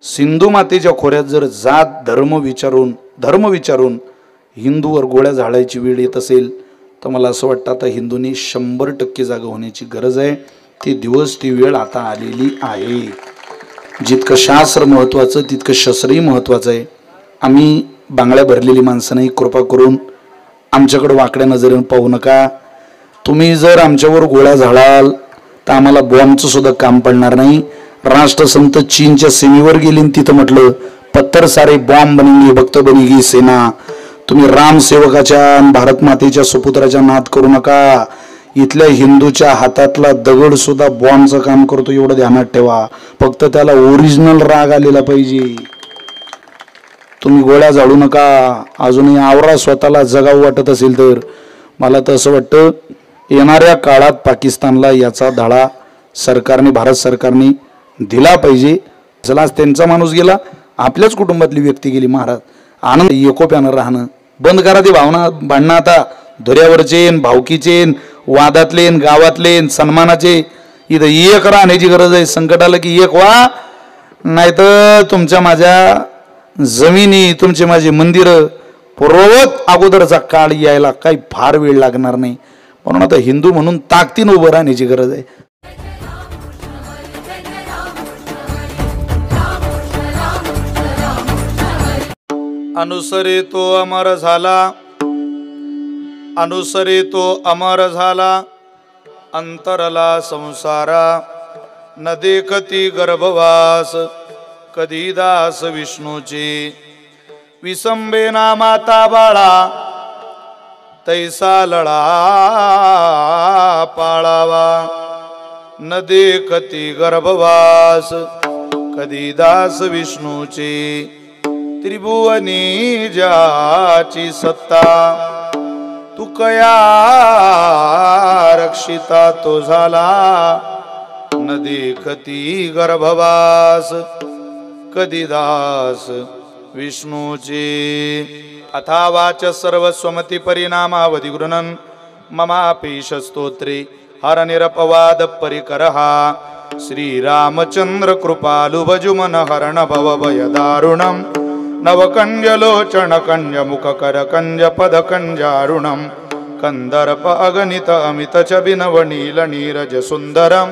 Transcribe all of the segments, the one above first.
सिंधू मातेच्या खोऱ्यात जर जात धर्म विचारून हिंदूवर गोळ्या झाडायची वेळ येत असेल तर मला असं वाटतं आता हिंदूंनी 100% जागा होण्याची गरज आहे। ती दिवस ती वेळ आता आलेली आहे। जितकं शास्त्र महत्त्वाचं तितकं शस्त्रही महत्त्वाचं आहे। आम्ही बांगड्या भरलेली माणसं नाही, कृपा करून आमच्याकडे वाकड्या नजरेने पाहू नका। तुम्ही जर आमच्यावर गोळ्या झाडाल तर आम्हाला बॉम्बचं सुद्धा काम पडणार नाही। राष्ट्रसंत चीनच्या सीमेवर गेली तिथं म्हटलं पत्थर सारे बॉम्ब बनेंगे भक्त बनेगी सेना। तुम्ही राम सेवकाच्या भारत मातेच्या सुपुत्राच्या नाद करू नका। इथल्या हिंदूच्या हातातला दगड सुद्धा बॉम्बचं काम करतो एवढं ध्यानात ठेवा। फक्त त्याला ओरिजिनल राग आलेला पाहिजे। तुम्ही गोळ्या झाडू नका। अजूनही आवरा स्वतःला जगावं वाटत असेल तर। मला तर असं वाटतं येणाऱ्या काळात पाकिस्तानला याचा धडा सरकारने भारत सरकारने दिला पाहिजे। चला त्यांचा माणूस गेला, आपल्याच कुटुंबातली व्यक्ती गेली। महाराज आनंद एकोप्यानं राहणं बंद करा। ती भावना भांडणं आता धुऱ्यावरचे भावकीचे वादातले गावातले सन्मानाचे इथं एक राहण्याची गरज आहे। संकट आलं की एक व्हा, नाहीतर तुमच्या माझ्या जमिनी तुमचे माझे मंदिर पूर्ववत अगोदरचा काळ यायला काही फार वेळ लागणार नाही। म्हणून आता हिंदू म्हणून ताकदीने उभं राहण्याची गरज आहे। अनुसरे तो अमर झाला, अनुसरे तो अमर झाला, अंतरला संसारा न देखती गर्भवास। कधी दास विष्णूचे विसंबेना माता बाळा, तैसा लळा पाळावा न देखती गर्भवास। कधी दास विष्णूचे त्रिभुवनी ज्याची सत्ता, तू कया रक्षिता तो झाला न देखती गर्भवास। कधी दास विष्णूचे अथावाच सर्वस्वमती परिणामावधी गृणन ममापेश स्तोत्रे हर निरपवाद परिकरहा। श्रीरामचंद्र कृपालु भजुमन हरण भव भय दारुणम नवकंज लोचन कंज मुख कर कंज पद कंजारुणम कंदर्प अगणित अमित चबिनव नील नीरज सुंदरम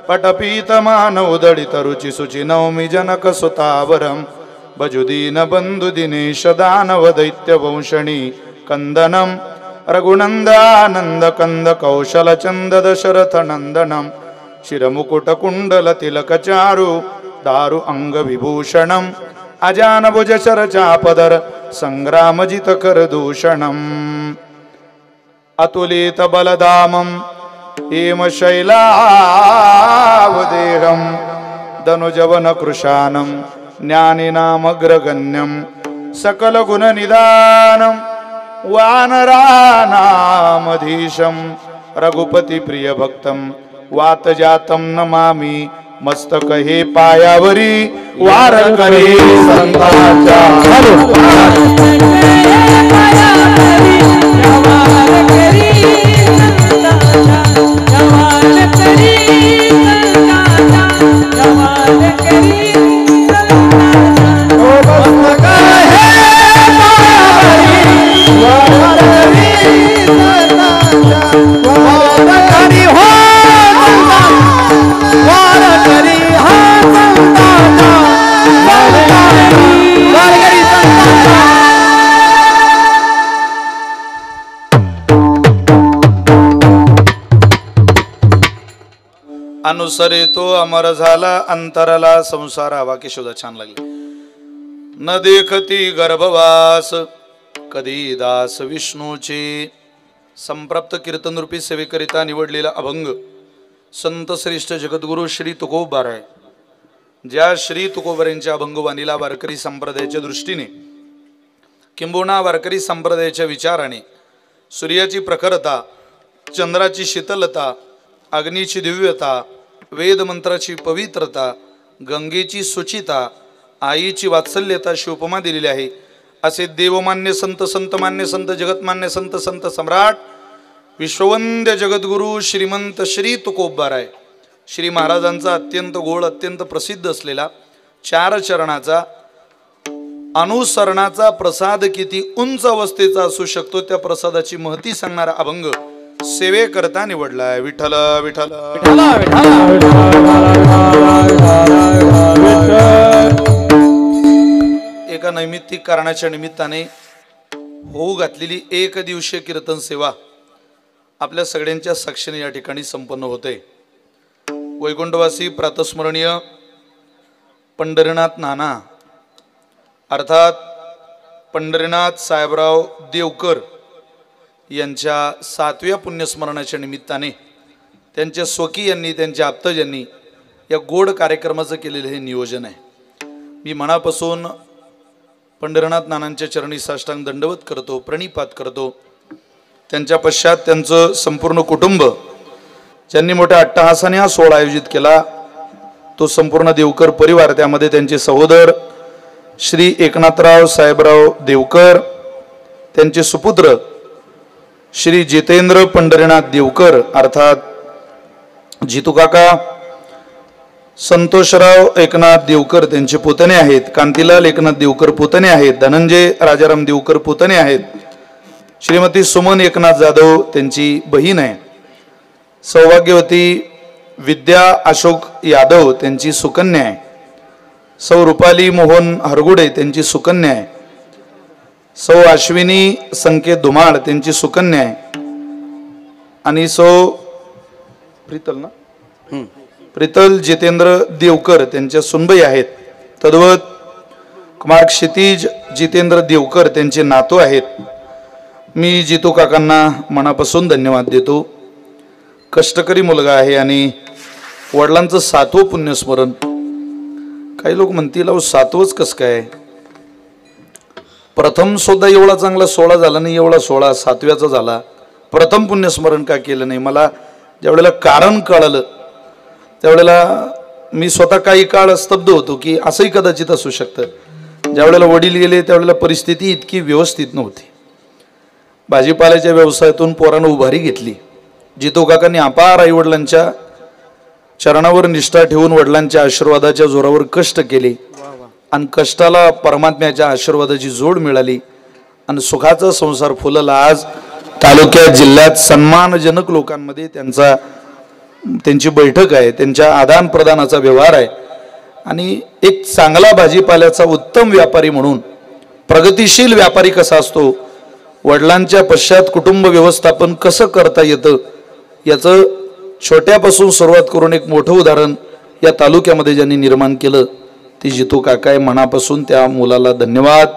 पटपीत मान उदडित रुचि सुचि नौमि जनक सुतावरम भजुदीन बंधु दिनेश दानव दैत्य वंशणी कंदनम रघुनंदानंद कंद कौशल चंद दशरथ नंदनम शिरमुकुट कुंडल तिलक चारु दारु अंग विभूषणम अजान भुज शर चापदर संग्रामजित कर दूषणम अतुलित बलधामम हेम शैलावदेहम धनुजवन कृशानम ज्ञानिनामग्रगण्यम सकल गुण निदानम वानरानामधीशम रघुपति प्रिय भक्तम वातजातम नमामि मस्तक हे पायावरी वार करे संतांचा। अनुसरे तो अमर झाला, अंतरला संसारा। वाक्य शोधा छान लागले। न देखती गर्भवास कधी दास विष्णूचे। संप्राप्त कीर्तन रूपी सेवेकरिता निवडलेला अभंग संत श्रेष्ठ जगद्गुरु श्री तुकोबाराय। ज्या श्री तुकोबारांच्या अभंगवाणीला वारकरी संप्रदायाच्या दृष्टीने किंबहुना वारकरी संप्रदायाच्या विचाराने सूर्याची प्रखरता, चंद्राची शीतलता, अग्नीची दिव्यता, वेद मंत्राची पवित्रता, गंगेची सुचिता, आईची वात्सल्यता शिवपमा दिलेली आहे। असे देवमान्य संत, संतमान्य संत, जगतमान्य संत, संत सम्राट विश्ववंद्य जगद्गुरु श्रीमंत श्री तुकोबाराय श्री महाराजांचा अत्यंत गोड, अत्यंत प्रसिद्ध असलेला 4 चरणाचा अनुसरणाचा प्रसाद किती उंच अवस्थेचा असू शकतो त्या प्रसादाची महती सांगणारा अभंग सेवेकरता निवडलाय. विठ्ठल विठ्ठल एका नैमित्तिक कारणाच्या निमित्ताने होऊ घातलेली एक दिवसीय कीर्तन सेवा आपल्या सगळ्यांच्या साक्षीने या ठिकाणी संपन्न होते. वैकुंठवासी प्रातस्मरणीय पंढरीनाथ नाना अर्थात पंढरीनाथ साहेबराव देवकर यांच्या 7व्या पुण्यस्मरणाच्या निमित्ताने त्यांच्या स्वकीयांनी त्यांच्या आप्तजांनी या गोड कार्यक्रमाचं केलेलं हे नियोजन आहे. मी मनापासून पंढरीनाथ नानांच्या चरणी साष्टांग दंडवत करतो, प्रणिपात करतो. त्यांच्या पश्चात त्यांचं संपूर्ण कुटुंब ज्यांनी मोठ्या अट्टहासाने हा सोहळा आयोजित केला तो संपूर्ण देवकर परिवार, त्यामध्ये त्यांचे सहोदर श्री एकनाथराव साहेबराव देवकर, त्यांचे सुपुत्र श्री जितेंद्र पंढरीनाथ देवकर अर्थात जितू काका, संतोषराव एकनाथ देवकर त्यांचे पुतणे आहेत, कांतीलाल एकनाथ देवकर पुतणे आहेत, धनंजय राजाराम देवकर पुतणे आहेत, श्रीमती सुमन एकनाथ जाधव त्यांची बहीण आहे, सौभाग्यवती विद्या अशोक यादव त्यांची सुकन्या आहे, सौ रुपाली मोहन हरगुडे त्यांची सुकन्या आहे, सौ अश्विनी संकेत धुमाळ त्यांची सुकन्या आहे आणि सौ प्रीतल जितेंद्र देवकर त्यांच्या सुनबाई आहेत. तद्वत कुमार क्षितिज जितेंद्र देवकर त्यांचे नातू आहेत. मी जितू काकांना मनापासून धन्यवाद देतो. कष्टकरी मुलगा आहे आणि वडिलांचं 7वं पुण्यस्मरण. काही लोक म्हणतील अहो 7वंच कसं काय, प्रथम सुद्धा एवढा चांगला सोहळा झाला नाही, एवढा सोहळा 7व्याचा झाला, प्रथम पुण्यस्मरण का केलं नाही. मला ज्यावेळेला कारण कळलं त्यावेळेला मी स्वतः काही काळ स्तब्ध होतो की असंही कदाचित असू शकतं. ज्यावेळेला वडील गेले त्यावेळेला परिस्थिती इतकी व्यवस्थित नव्हती. भाजीपाल्याच्या व्यवसायातून पोरानं उभारी घेतली. जितू काकांनी अपार आई वडिलांच्या चरणावर निष्ठा ठेवून वडिलांच्या आशीर्वादाच्या जोरावर कष्ट केले आणि कष्टाला परमात्म्याच्या आशीर्वादाची जोड मिळाली आणि सुखाचा संसार फुलला. आज तालुक्यात जिल्ह्यात सन्मानजनक लोकांमध्ये त्यांची बैठक आहे, त्यांच्या आदान प्रदानाचा व्यवहार आहे आणि एक चांगला भाजीपाल्याचा उत्तम व्यापारी म्हणून प्रगतिशील व्यापारी कसा असतो, वडिलांच्या पश्चात कुटुंब व्यवस्थापन कसं करता येतं याचं छोट्यापासून सुरुवात करून एक मोठं उदाहरण या तालुक्यामध्ये ज्यांनी निर्माण केलं ती जितू काका आहे. मनापासून त्या मुलाला धन्यवाद.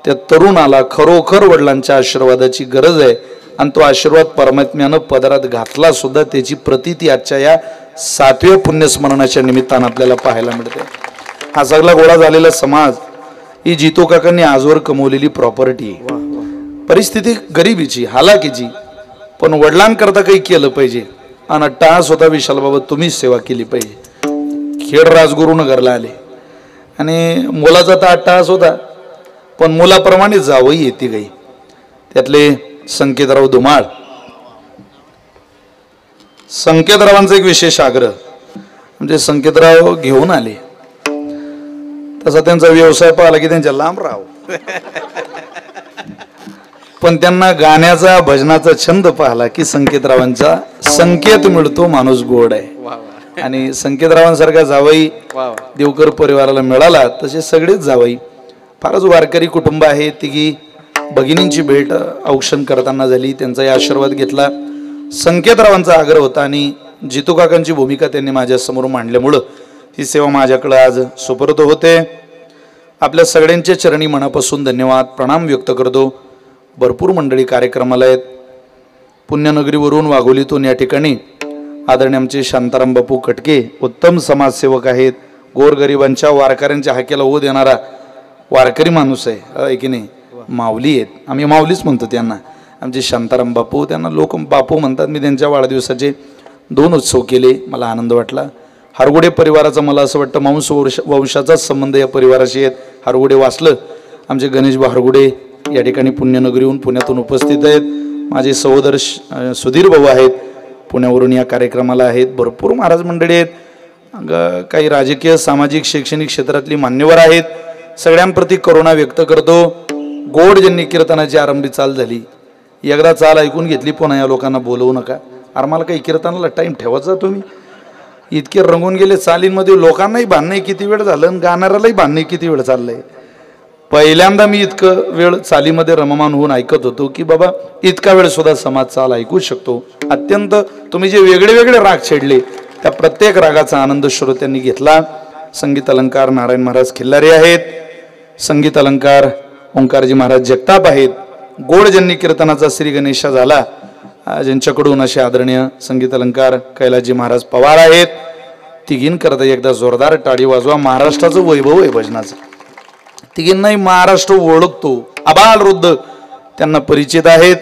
त्या तरुणाला खरोखर वडिलांच्या आशीर्वादाची गरज आहे आणि तो आशीर्वाद परमात्म्यानं पदरात घातला सुद्धा, त्याची प्रतीती आजच्या या 7व्या पुण्यस्मरणाच्या निमित्तानं आपल्याला पाहायला मिळते. हा सगळा गोळा झालेला समाज ही जितू काकांनी आजवर कमवलेली प्रॉपर्टी. परिस्थिती गरिबीची, हालाकीची, पण वडिलांकरता काही केलं पाहिजे आणि अट्टहास होता विशालबाबत तुम्हीच सेवा केली पाहिजे. खेड राजगुरुनगरला आले आणि मुलाचा तर अट्टहास होता पण मुलाप्रमाणे जावई येते गाई. त्यातले संकेतराव धुमाळ, संकेतरावांचा एक विशेष आग्रह म्हणजे संकेतराव घेऊन आले तसा त्यांचा व्यवसाय पाहिला की त्यांच्या लांब राहावं पण त्यांना गाण्याचा भजनाचा छंद पाहिला की संकेतरावांचा संकेत मिळतो, माणूस गोड आहे. आणि संकेतरावांसारखा जावई देवकर परिवाराला मिळाला तसे सगळेच जावई. फारच वारकरी कुटुंब आहे. तिघी भगिनींची भेट औक्षण करताना झाली, त्यांचाही आशीर्वाद घेतला. संकेतरावांचा आग्रह होता आणि जितू काकांची भूमिका त्यांनी माझ्यासमोर मांडल्यामुळं ही सेवा माझ्याकडे आज सुपूर्द होते. आपल्या सगळ्यांच्या चरणी मनापासून धन्यवाद प्रणाम व्यक्त करतो. भरपूर मंडळी कार्यक्रमाला आहेत. पुण्यनगरीवरून वाघोलीतून या ठिकाणी आदरणीय आमचे शांताराम बापू कटके उत्तम समाजसेवक आहेत. गोरगरिबांच्या वारकऱ्यांच्या हाकेला ओ देणारा वारकरी माणूस आहे की नाही, माऊली आहेत. आम्ही माऊलीच म्हणतो त्यांना. आमचे शांताराम बापू, त्यांना लोक बापू म्हणतात. मी त्यांच्या वाढदिवसाचे 2 उत्सव केले, मला आनंद वाटला. हरगुडे परिवाराचा मला असं वाटतं मांस वंशाचाच संबंध या परिवाराशी आहेत. हरगुडे वाचलं. आमचे गणेश हरगुडे या ठिकाणी पुण्यनगरीहून पुण्यातून उपस्थित आहेत. माझे सहोदर सुधीर भाऊ आहेत, पुण्यावरून या कार्यक्रमाला आहेत. भरपूर महाराज मंडळी आहेत काही राजकीय सामाजिक शैक्षणिक क्षेत्रातली मान्यवर आहेत, सगळ्यांप्रती करुणा व्यक्त करतो. गोड ज्यांनी कीर्तनाची आरंभी चाल झाली, एकदा चाल ऐकून घेतली पुन्हा या लोकांना बोलवू नका. अरे मला काही कीर्तनाला टाईम ठेवायचा तुम्ही, इतके रंगून गेले चालींमध्ये, लोकांनाही भांडणे किती वेळ झालं आणि गाणाऱ्यालाही भांडणे किती वेळ चाललंय. पहिल्यांदा मी इतकं वेळ चालीमध्ये रममान होऊन ऐकत होतो की बाबा इतका वेळ सुद्धा समाज चाल ऐकू शकतो. अत्यंत तुम्ही जे वेगळे वेगळे राग छेडले त्या प्रत्येक रागाचा आनंद श्रोत्यांनी घेतला. संगीत अलंकार नारायण महाराज खिल्लारे आहेत, संगीत अलंकार ओंकारजी महाराज जगताप आहेत. गोड ज्यांनी कीर्तनाचा श्री गणेशा झाला, ज्यांच्याकडून असे आदरणीय संगीत अलंकार कैलासजी महाराज पवार आहेत. तिघीन करता एकदा जोरदार टाळी वाजवा. महाराष्ट्राचं वैभव आहे भजनाचं, तिघींनाही महाराष्ट्र ओळखतो, आबाल वृद्ध त्यांना परिचित आहेत.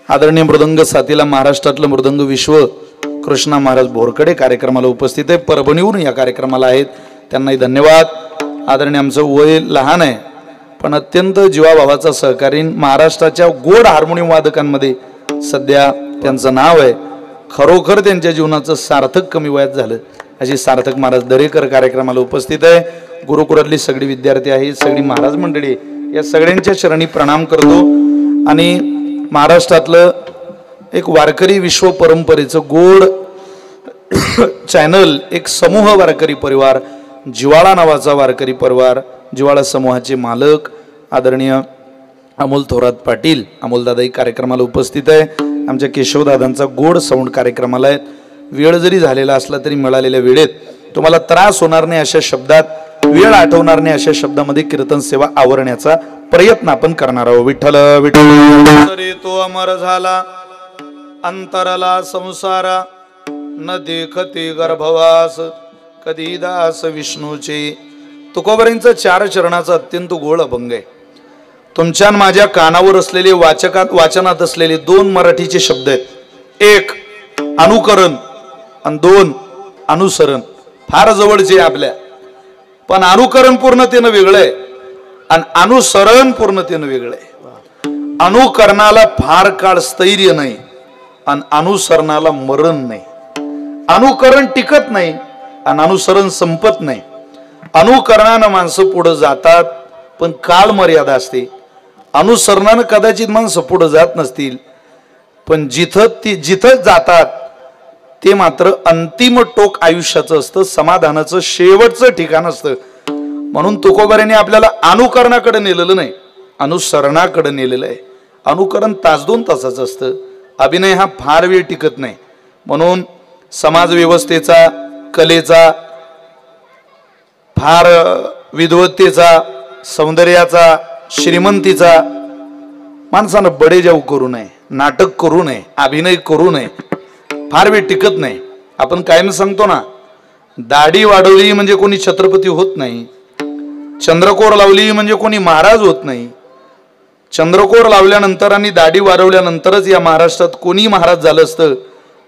आदरणीय मृदंग साथीला महाराष्ट्रातलं मृदंग विश्व कृष्णा महाराज बोरकडे कार्यक्रमाला उपस्थित आहे, परभणीवरून या कार्यक्रमाला आहेत, त्यांनाही धन्यवाद. आदरणीय आमचं वय लहान आहे पण अत्यंत जीवाभावाचा सहकारी महाराष्ट्राच्या गोड हार्मोनियम वादकांमध्ये सध्या त्यांचं नाव आहे. खरोखर त्यांच्या जीवनाचं सार्थक कमी वयात झालं अशी सार्थक महाराज दरेकर कार्यक्रमाला उपस्थित आहे. गुरुकुळातली सगळी विद्यार्थी आहेत, सगळी महाराज मंडळी, या सगळ्यांच्या चरणी प्रणाम करतो. आणि महाराष्ट्रातलं एक वारकरी विश्व परंपरेचं गोड चॅनल, एक समूह वारकरी परिवार, जिवाळा नावाचा वारकरी परिवार, जिवाळा समूहाचे मालक आदरणीय अमोल थोरात पाटील, अमोलदादाही कार्यक्रमाला उपस्थित आहे. आमच्या केशवदादांचा गोड साऊंड कार्यक्रमाला आहेत. वेळ जरी झालेला असला तरी मिळालेल्या वेळेत तुम्हाला त्रास होणार नाही अशा शब्दात, वेळ आठवणार नाही अशा शब्दामध्ये कीर्तन सेवा आवरण्याचा प्रयत्न आपण करणार आहोत. विठ्ठल विठ्ठल तरी तो अमर झाला अंतरला संसारा, न देखते गर्भवास कधी दास विष्णूचे. तुकोबरांचं 4 चरणाचा अत्यंत गोड अभंग आहे. तुमच्या माझ्या कानावर असलेले वाचनात असलेले 2 मराठीचे शब्द आहेत. 1 अनुकरण आणि 2 अनुसरण. फार जवळचे आपल्या, पण अनुकरण पूर्णतेनं वेगळं आहे आणि अनुसरण पूर्णतेनं वेगळं आहे. अनुकरणाला फार काळ स्थैर्य नाही आणि अनुसरणाला मरण नाही. अनुकरण टिकत नाही आणि अनुसरण संपत नाही. अनुकरणानं माणसं पुढे जातात पण काल मर्यादा असते. अनुसरणानं कदाचित माणसं पुढे जात नसतील पण जिथं जातात ते मात्र अंतिम टोक आयुष्याचं असतं, समाधानाचं शेवटचं ठिकाण असतं. म्हणून तुकोबारांनी आपल्याला अनुकरणाकडे नेलेलं नाही, अनुसरणाकडे नेलेलं आहे. अनुकरण 1-2 तासाचं असतं, अभिनय हा फार वेळ टिकत नाही. म्हणून समाज व्यवस्थेचा, कलेचा, फार विद्वत्तेचा, सौंदर्याचा, श्रीमंतीचा माणसानं बडेजाव करू नये, नाटक करू नये, अभिनय करू नये. फार वेळ टिकत नाही. आपण कायम सांगतो ना, दाढी वाढवली म्हणजे कोणी छत्रपती होत नाही, चंद्रकोर लावली म्हणजे कोणी महाराज होत नाही. चंद्रकोर लावल्यानंतर आणि दाढी वाढवल्यानंतरच या महाराष्ट्रात कोणी महाराज झालं असतं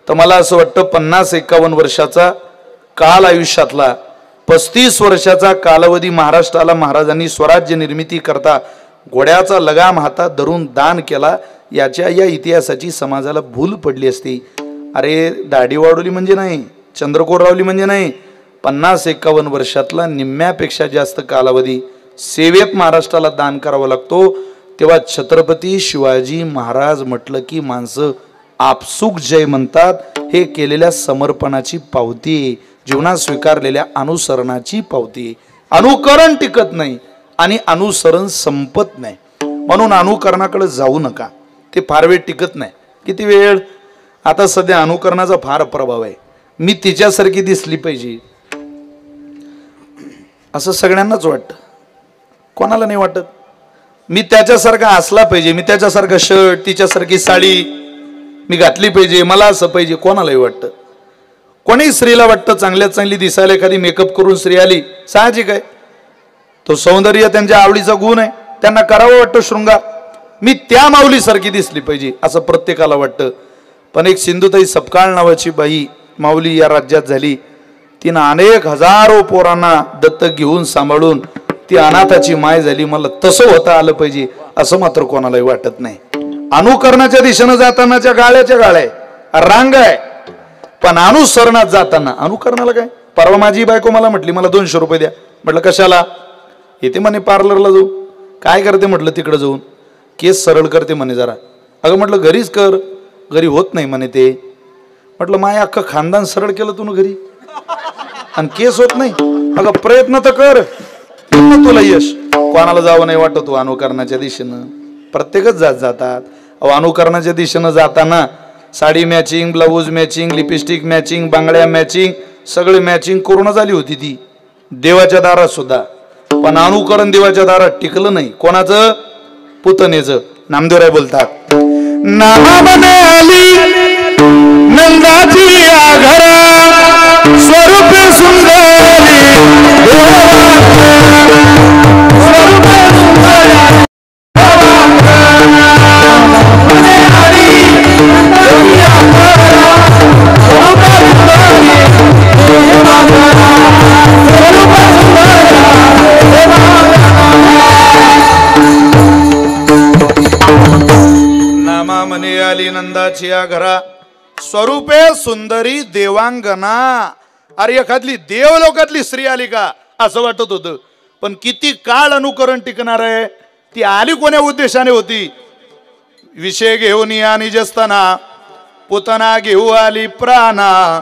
तर मला असं वाटतं 50-51 वर्षाचा काल आयुष्यातला 35 वर्षाचा कालावधी महाराष्ट्राला महाराजांनी स्वराज्य निर्मिती करता घोड्याचा लगाम हातात धरून दान केला. या इतिहासाची समाजाला भूल पडली असती. अरे दाढी वाढवली म्हणजे नाही, चंद्रकोर लावली म्हणजे नाही, 50-51 वर्षातला निम्म्यापेक्षा जास्त कालावधी सेवेत महाराष्ट्राला दान करावा लागतो. तेव्हा छत्रपती शिवाजी महाराज म्हटलं की माणसं आपसुक जय म्हणतात. हे केलेल्या समर्पणाची पावती, जीवनात स्वीकारलेल्या अनुसरणाची पावती. अनुकरण टिकत नाही आणि अनुसरण संपत नाही. म्हणून अनुकरणाकडे जाऊ नका, ते फार वेळ टिकत नाही. किती वेळ? आता सध्या अनुकरणाचा फार प्रभाव आहे. मी तिच्यासारखी दिसली पाहिजे असं सगळ्यांनाच वाटतं, कोणाला नाही वाटत? मी त्याच्यासारखा असला पाहिजे, मी त्याच्यासारखा शर्ट, तिच्यासारखी साडी मी घातली पाहिजे, मला असं पाहिजे, कोणालाही वाटतं. कोणी स्त्रीला वाटतं चांगल्यात चांगली दिसायला एखादी मेकअप करून स्त्री आली, साहजिक आहे, तो सौंदर्य त्यांच्या आवडीचा गुण आहे, त्यांना करावं वाटतं शृंगार. मी त्या माऊलीसारखी दिसली पाहिजे असं प्रत्येकाला वाटतं. पण एक सिंधुताई सपकाळ नावाची बाई माऊली या राज्यात झाली. तिनं अनेक हजारो पोरांना दत्तक घेऊन सांभाळून ती अनाथाची माय झाली. मला तसं होता आलं पाहिजे असं मात्र कोणालाही वाटत नाही. अनुकरणाच्या दिशेनं जातानाच्या गाळ्याच्या गाळ्या रांग आहे, पण अनुसरणात जाताना अनुकरणाला काय परवा माझी बायको मला म्हटली मला 200 रुपये द्या. म्हटलं कशाला? येते म्हणे पार्लरला जाऊ. काय करते म्हटलं तिकडे जाऊन? केस सरळ करते म्हणे जरा. अगं म्हटलं घरीच कर. घरी होत नाही म्हणे ते. म्हटलं माय अख्खं खानदान सरळ केलं तू घरी आणि केस होत नाही. अगं प्रयत्न तर कर, तुला यश. कोणाला जावं नाही वाटत तू अनुकरणाच्या दिशेनं. प्रत्येकच जातात. अनुकरणाच्या दिशेनं जाताना sari matching, blouse matching, lipstick matching, बांगड्या मॅचिंग, सगळे मॅचिंग करून झाली होती ती देवाच्या दारात सुद्धा. पण अनुकरण देवाच्या दारात टिकलं नाही. कोणाचं? पुतनेचं. नामदेवराय बोलतात, नामाने आली नंदाची या घरा स्वरूप सुंदरी नामामने आली नंदाची या घरा स्वरूपे सुंदरी देवांगना. अरे एखादली देवलोकातली स्त्री आली का असं वाटत होतं. पण किती काळ अनुकरण टिकणार आहे? ती आली कोण्या उद्देशाने होती? विषय घेऊन या निजस्तना पुतना घेऊ आली प्राणा.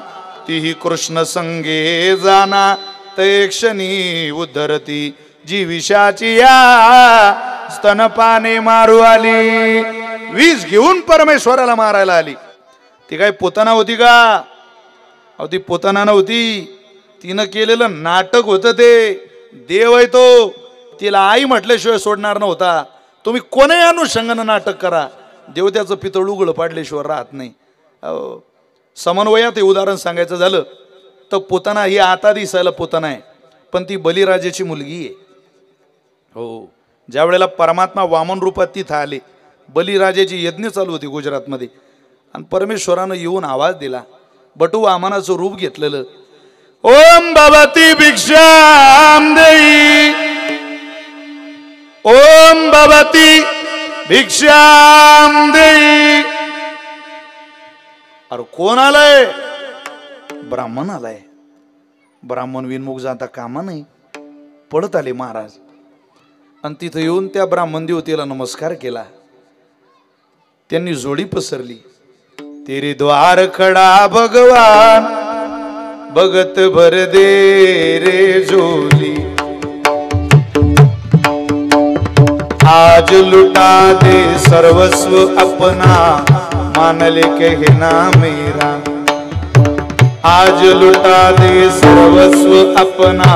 तीही कृष्ण संगे जाना ते क्षणी उद्धरती. जी विषाची या स्तनपाने मारू आली. विष घेऊन परमेश्वराला मारायला आली. ती काय पोतना होती का? अहो ती पोतना नव्हती. तिनं केलेलं नाटक होतं ते. देव आहे तो. तिला आई म्हटल्याशिवाय सोडणार नव्हता. तुम्ही कोणाही अनुषंगानं नाटक करा, देव त्याचं पितळ उघड पाडल्याशिवाय राहत नाही. समन्वयात हे उदाहरण सांगायचं झालं तर पोतना ही आता दिसायला पोतना आहे, पण ती बलिराजाची मुलगी आहे. हो, ज्या वेळेला परमात्मा वामन रूपात तिथं आले, बलिराजाची यज्ञ चालू होती गुजरातमध्ये, आणि परमेश्वरानं येऊन आवाज दिला. बटू वामनाचं रूप घेतलेलं. ओम भवती भिक्षाम देई, ओम भवती भिक्षाम देई. अरे कोण आलाय? ब्राह्मण आलाय. ब्राह्मण विनमुख जाता कामा नाही. पडत आले महाराज आणि तिथं येऊन त्या ब्राह्मण देवतेला नमस्कार केला. त्यांनी जोडी पसरली. तेरे द्वार खडा भगवान, भगत भर दे रे झोली. आज लुटा दे सर्वस्व अपना, मान ले कहना मेरा. आज लुटा दे सर्वस्व अपना,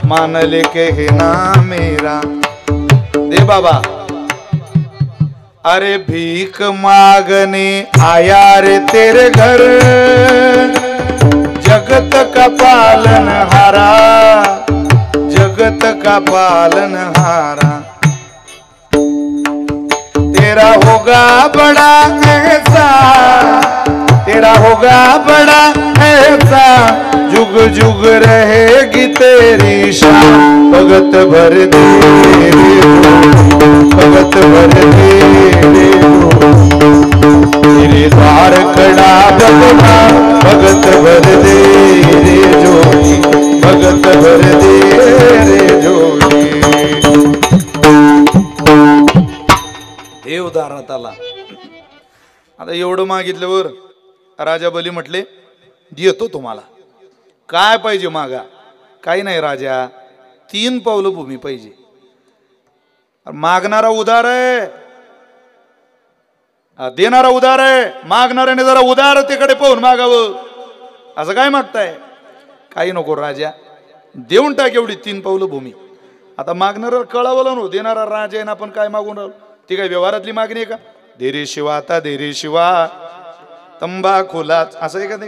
मान ले कहना मेरा. दे बाबा. अरे भीख मांगने आया रे तेरे घर, जगत का पालनहारा, जगत का पालनहारा. तेरा होगा बड़ा ऐसा, तेरा होगा बड़ा ऐसा, जुग जुग रहेगी तेरी शान. भगत भर दे रे, भगत भर दे रे. तेरे द्वार खड़ा भगवान, भगत भर दे रे जोड़ी, भगत भर दे रे जोड़ी. देव दारात आला. आता एवढं मागितल्यावर राजा बली म्हटले, देतो तुम्हाला. काय पाहिजे मागा? काही नाही राजा, 3 पावलं भूमी पाहिजे. मागणारा उदार आहे, देणारा उदार आहे. मागणाऱ्याने जरा उदारतेकडे पाहून मागावं. असं काय मागताय? काही नको राजा, देऊन टाक एवढी 3 पावलं भूमी. आता मागणारा कळावलं नो, देणारा राजा आहे ना, आपण काय मागून राहिलो? ती काय व्यवहारातली मागणी आहे का? देरे शिवा, आता देरे शिवा तंबाखूला, असं आहे का? ते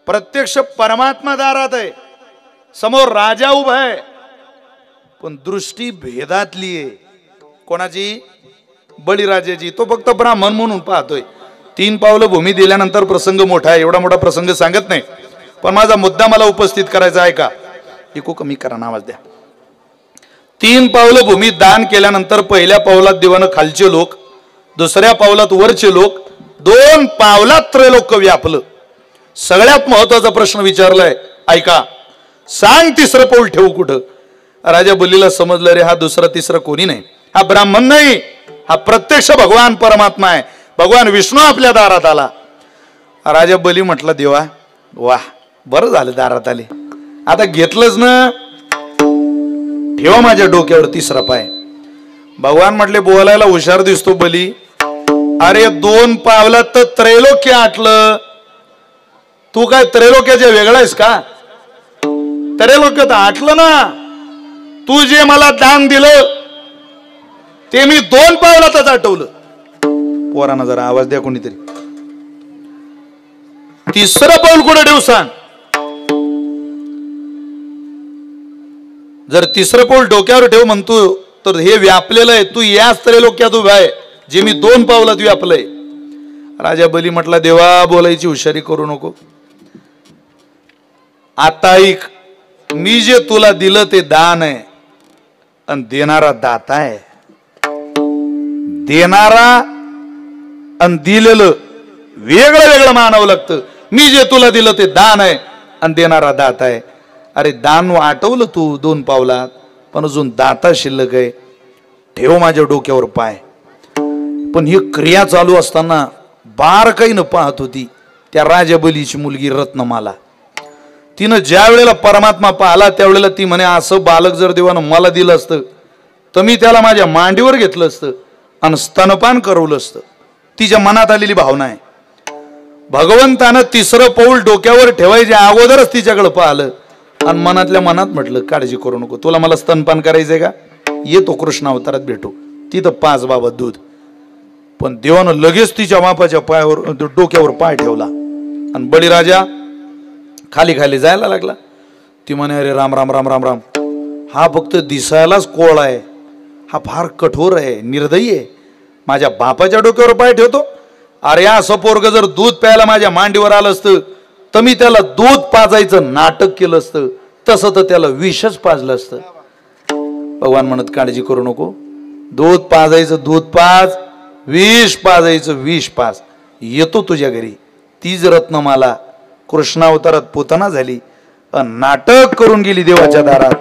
प्रत्यक्ष परमात्मा दारात आहे, समोर राजा उभा आहे, पण दृष्टी भेदातली आहे. कोणाची? बळीराजाची. तो फक्त ब्राह्मण म्हणून पाहतोय. 3 पावलं भूमी दिल्यानंतर प्रसंग मोठा आहे. एवढा मोठा प्रसंग सांगत नाही, पण माझा मुद्दा मला उपस्थित करायचा आहे. का इको कमी करा, आवाज द्या. 3 पावलं भूमी दान केल्यानंतर पहिल्या पावलात देवानं खालचे लोक, दुसऱ्या पावलात वरचे लोक, 2 पावलात त्रैलोक्य व्यापलं. सगळ्यात महत्वाचा प्रश्न विचारलाय, ऐका, सांग तिसरं पाऊल ठेवू कुठं? राजा बलीला समजलं, रे हा दुसरा तिसरा कोणी नाही, हा ब्राह्मण नाही, हा प्रत्यक्ष भगवान परमात्मा आहे, भगवान विष्णू आपल्या दारात आला. राजा बली म्हटला, देवा वाह, बरं झालं दारात आले, आता घेतलंच ना, ठेवा माझ्या डोक्यावर तिसरा पाय. भगवान म्हटले, बोलायला हुशार दिसतो बली, अरे 2 पावलात तर त्रैलोक्य आटलं, तू काय त्रैलोक्याच्या वेगळा आहेस का? त्रैलोक्य तर आटलं ना, तू जे मला दान दिलं ते मी 2 पावलातच आटवलं. पोरांना जरा आवाज द्या कोणीतरी. तिसरं पाऊल कुठे ठेवू सांग? जर तिसरं पाऊल डोक्यावर ठेव म्हणतो तर हे व्यापलेलं आहे, तू याच त्रैलोक्यात उभा आहे जे मी 2 पावलात व्यापलंय. राजा बली म्हटला, देवा बोलायची हुशारी करू नको, आता ऐक, मी जे तुला दिलं ते दान आहे आणि देणारा दाता आहे. देणारा आणि दिलेलं वेगळं वेगळं मानावं लागतं. मी जे तुला दिलं ते दान आहे आणि देणारा दाता आहे. अरे दान आटवलं तू 2 पावलात, पण अजून दाता शिल्लक आहे, ठेव माझ्या डोक्यावर पाय. पण ही क्रिया चालू असताना बारकाईनं पाहत होती त्या राजा बलीची मुलगी रत्नमाला. तिनं ज्या वेळेला परमात्मा पाहला त्यावेळेला ती म्हणे, असं बालक जर देवानं मला दिलं असतं तर मी त्याला माझ्या मांडीवर घेतलं असतं आणि स्तनपान करवलं असतं. तिच्या मनात आलेली भावना आहे. भगवंतानं तिसरं पाऊल डोक्यावर ठेवायच्या अगोदरच तिच्याकडे पाहिलं आणि मनातल्या मनात म्हटलं, काळजी करू नको, तुला मला स्तनपान करायचंय का, येतो कृष्ण अवतारात भेटू, तिथं 5 बाबा दूध. पण देवानं लगेच तिच्या बापाच्या पायावर डोक्यावर पाय ठेवला आणि बळीराजा खाली खाली जायला लागला. ती म्हणे, अरे राम राम राम राम राम, हा फक्त दिसायलाच कोळ आहे, हा फार कठोर आहे, निर्दयी आहे, माझ्या बापाच्या डोक्यावर पाय ठेवतो. अरे असं पोरग जर दूध प्यायला माझ्या मांडीवर आलं असतं तर मी त्याला दूध पाजायचं नाटक केलं असतं, तसं तर त्याला विषच पाजलं असतं. भगवान म्हणत, काळजी करू नको, दूध पाजायचं दूध पाज, विष पाजायचं विष पाज, येतो तुझ्या घरी. तीच रत्नमाला कृष्णावतारात पोतना झाली, नाटक करून गेली देवाच्या दारात.